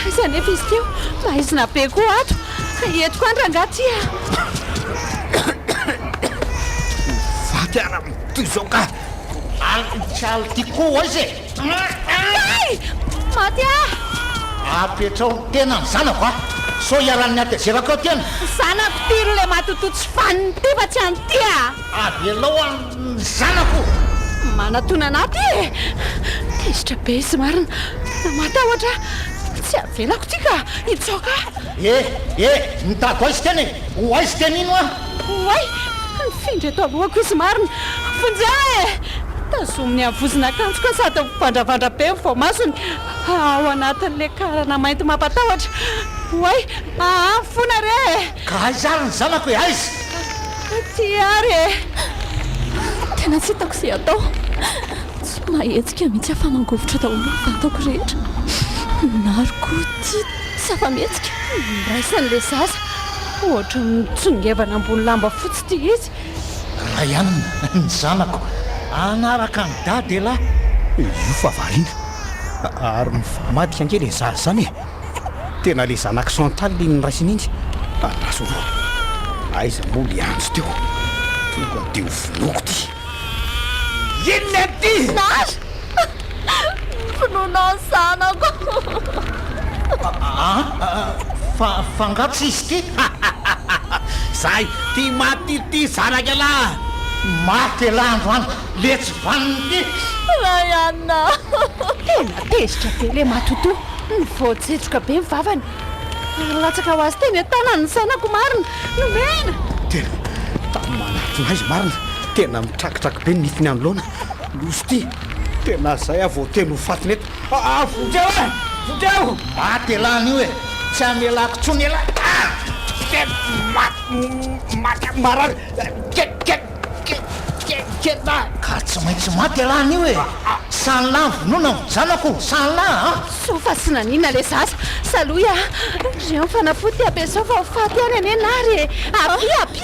iza nefa izy teo maizina be koa ato entiko andrangaha ty fatiara ty zao ka alitsalo ty koa izy maty apetrao tena ny zanako so iaran'ny atezerako ao tena zanako tiro le matoto tsy faniny ty fa tsy anyty avelao ny zanako manatona anaty tezitra be izy marina matahotra tsy avelako ty ka itsoka nitako aizy teny oaizy teny ino oay nifindry eto alohako izy marina fonjea tazominy avozina akanjo ka sady vandravandra be vao masony ao anatin'le karana mainty mampatahotra oay fona re ka aizary ny zanako aizy ty ary tena tsy hitako izay atao tsy mahetsika mihitsy afa-mangovitra daholo vataoko rehetra naroko ty tsy afa-metsika raisan'le zaza ohatra mitsongevana ambony lamba fotsy ty izy raha ihany ny zanako anaraka ny dady lahy io fa variana ary mifamadika ankely zaza zany tena le zanaka santaly ny raisin'indy araso roa aiza moa le anjo teo tonga de ho vinoko ty inona ty nary finonao zanako fangatsy izy ty zay ty maty ty zanaka lahy maty alandro any le tsy vaniny ty raha ianina tena tezitra be le matoto nyvoatsetroka be mivavany latsaka ho azy teny tanany zanako marina nomena tena tamy manatona aizy marina tena mitrakitraky be ny nifiny andoloana losy ty tena zay avao teny ho fatiny eto vondreo maty alany io tsy amelako tsony ela marary ka tsy maintsy maty alana io e sanylay vonona zanako sanylay sofa sy nanina le zaza saloya reo fanafody abeso fa faty any ane nary api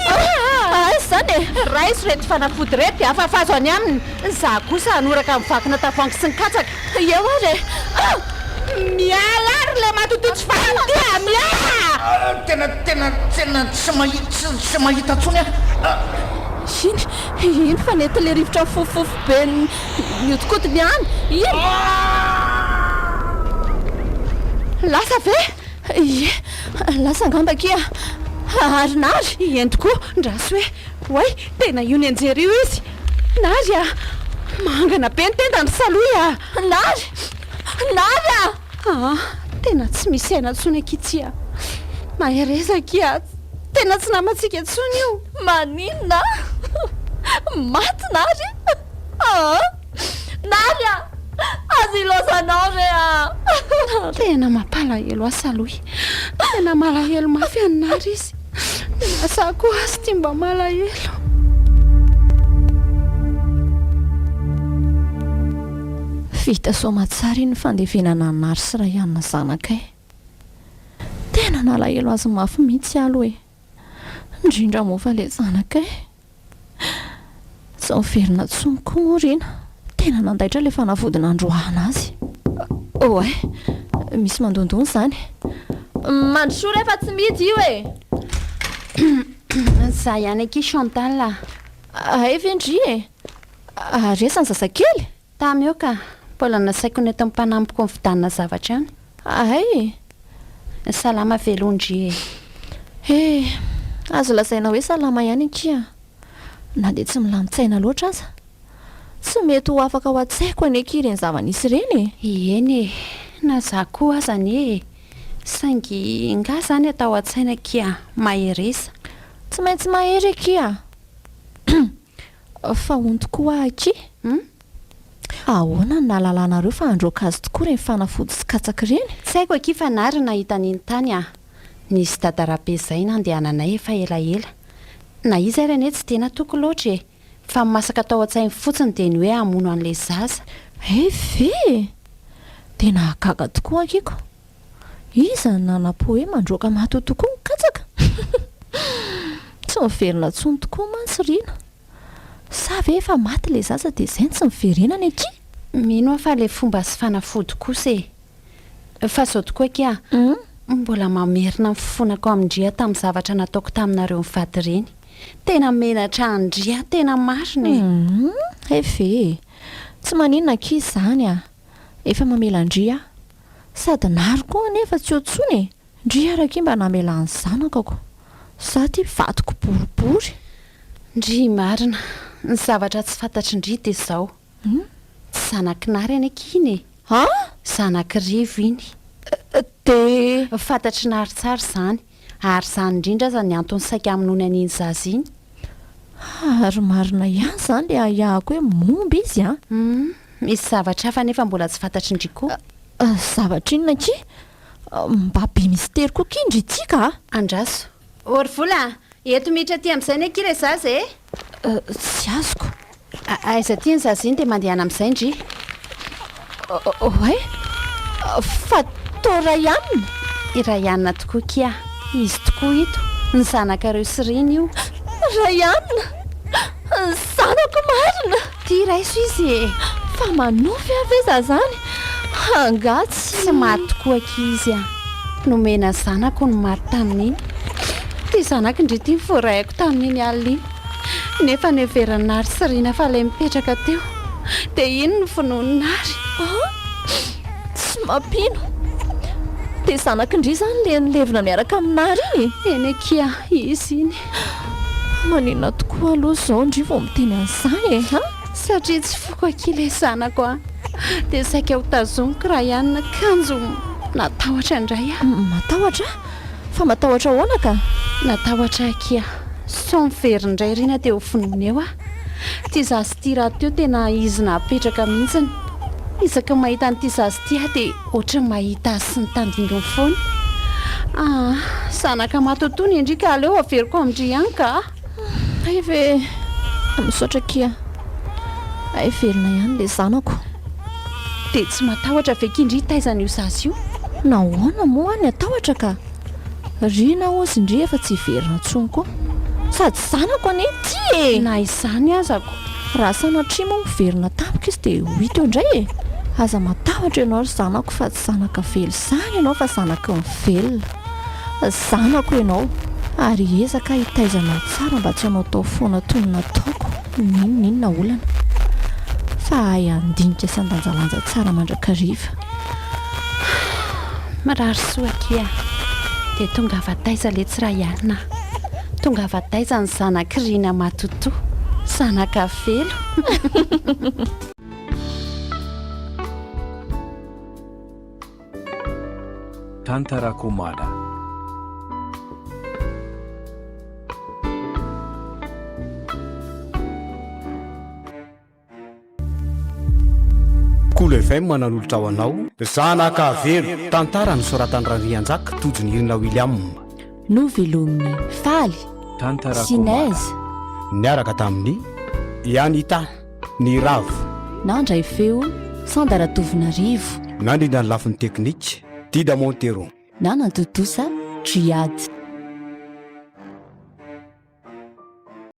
zany e raiso rety fanafody rety afafazo any aminy za kosa anoraka mivakina tafangy sy ny katsaka eo ary miala ary le matototsy faty tena tsy mahita tsony iny fa nety le rivotra fofofo be niotikotiny any iny lasa ve ie lasa angamba kia arinary eny tokoa ndraso hoe oay tena io ny anjery io izy nary mangana be ny tendany saloya nary tena tsy misy aina tsony akitsya maherezakia tena tsy namatsika tsony io maninona maty nary nary azy ilozanao re tena mampalahelo asaloy tena malahelo mafy anynary izy asa koa azy ty mba malahelo vita somatsara iny fandevenana nary sy raha ianina zanakay tena nalahelo azy mafy mihitsy alo e indrindra mofa le zanakay tsy miverina tsonoko morina tena nandaitra le fanavodina androahana azy oay misy mandondony zany mandrosoa rehefa tsy midy io e za ihany aky Chantal evendry e resany zazakely tamy eo ka mbola nasaiko ny eto mipanampiko ny fidanina zavatra any ay salama velondry azo lazaina hoe salama ihany akia na dia tsy milamitsaina loatra aza tsy mety ho afaka ho atsaiko any aky ireny zava-nisy ireny eny na za koa azany saingy nga zany atao an-tsaina kia maheresa tsy maintsy mahery akia fa hony tokoa aky ahoana ny nalalanareo fa androaka azy tokoa reny fanafody sy katsaka ireny tsy haiko aky fa nary nahita niny tany nisy dadarabe zay nandehananay efa elaela na izy ary ane tsy tena toko loatra fa masaka atao an-tsainy fotsiny dia ny hoe hamono an'le zaza ve dia nahagaga tokoa akiko iza nanapo hoe mandroaka mato tokoa ny katsaka tsy miverina tsony tokoa mantsy rina sa ve efa maty le zaza dia zay ny tsy miverenany aky mino fa le fomba sy fanafody kosa fa zao tokoa kia mbola mamerina mifonako amindria tamin'ny zavatra nataoko taminareo mivady reny tena menatra andria tena marina ve tsy maninona akizy zany efa mamelandria sady nary koa anefa tsy otsony ndria araka mba namelany zanakako sady vadiko boribory ndry marina ny zavatra tsy fantatry ndry dia zao tsy zanakinary any akiny zanakirivo iny dia fantatry nary tsara zany ary zany indrindra zany antony saika aminony aniny zaza iny ary marina ihany zany le ahako hoe momba izy misy zavatra hafa nefa mbola tsy fantatry ndry koa zavatra inona aky mba be mistera koa kindry itsika andraso oryvola eto mihitra aty amin'izay ny aky re zaza tsy azoko aiza ty ny zaza iny dia mandehana amin'izay ndry oay fa to ray anina iray anina tokoa kia izy tokoa ito ny zanakareo sy reny io ray anina ny zanako marina ty raiso izy fa manofy ave za zany angatsy tsy maty tokoa akizy nomena zanako ny maty tamin'iny ty zanako indry ty nyvoarayako tamin'iny alina iny nefa neveranary sy rina fa ilay mipetraka teo dia iny ny finoninary tsy mampino dia zanako indry zany le nilevina miaraka aminary iny eny akia izy iny maninona tokoa aloha zao ndry vao miteny an'izany satria tsy foko akile zanako dia saika ho tazoniko raha ihany na kanjo natahotra indray matahotra fa matahotra ahoana ka natahotra akia so miverindray rina dia ho finony eo ty zazy ty raha teo tena izy napetraka mihitsiny isaka mahita n'ity zazy ty dia ohatra mahita azy sy ny tandindony foana Zanaka matotoy indrika aleo averiko amindry ihany ka ay ve misaotra kia ay velona ihany le zanako dia tsy matahotra vekindry taizana io zazy io nahoana moa ny atahotra ka rina ozy indry efa tsy verina ntsony koa sady zanako ane ty na izany azako raha sanatria moa miverina tampoka izy dia hoito eo indray e aza matahotra ianao ry zanako fa tsy zanaka velo zany ianao fa zanaka mivelona zanako ianao ary ezaka hitaizana tsara mba tsy hanao tao foana toy ny nataoko ninona olana fa ay andinika sy andanjalanja tsara mandrakariva marary soakia dia tonga avataiza le tsy raha ihanyna tonga avataiza ny zanakirina matoto zanaka velo Tantara Komada. Kolo FM mananolotra ho anao zanaka avelo tantara ny soratan'ny anjaka tojony Irina William novelominy faly Tantara sinaizy niaraka tamin'ny Anita ny ravo nandray feo Sandaratovina rivo nandrindra ny lafin'ny teknika Dida Montero nanantotosa Driady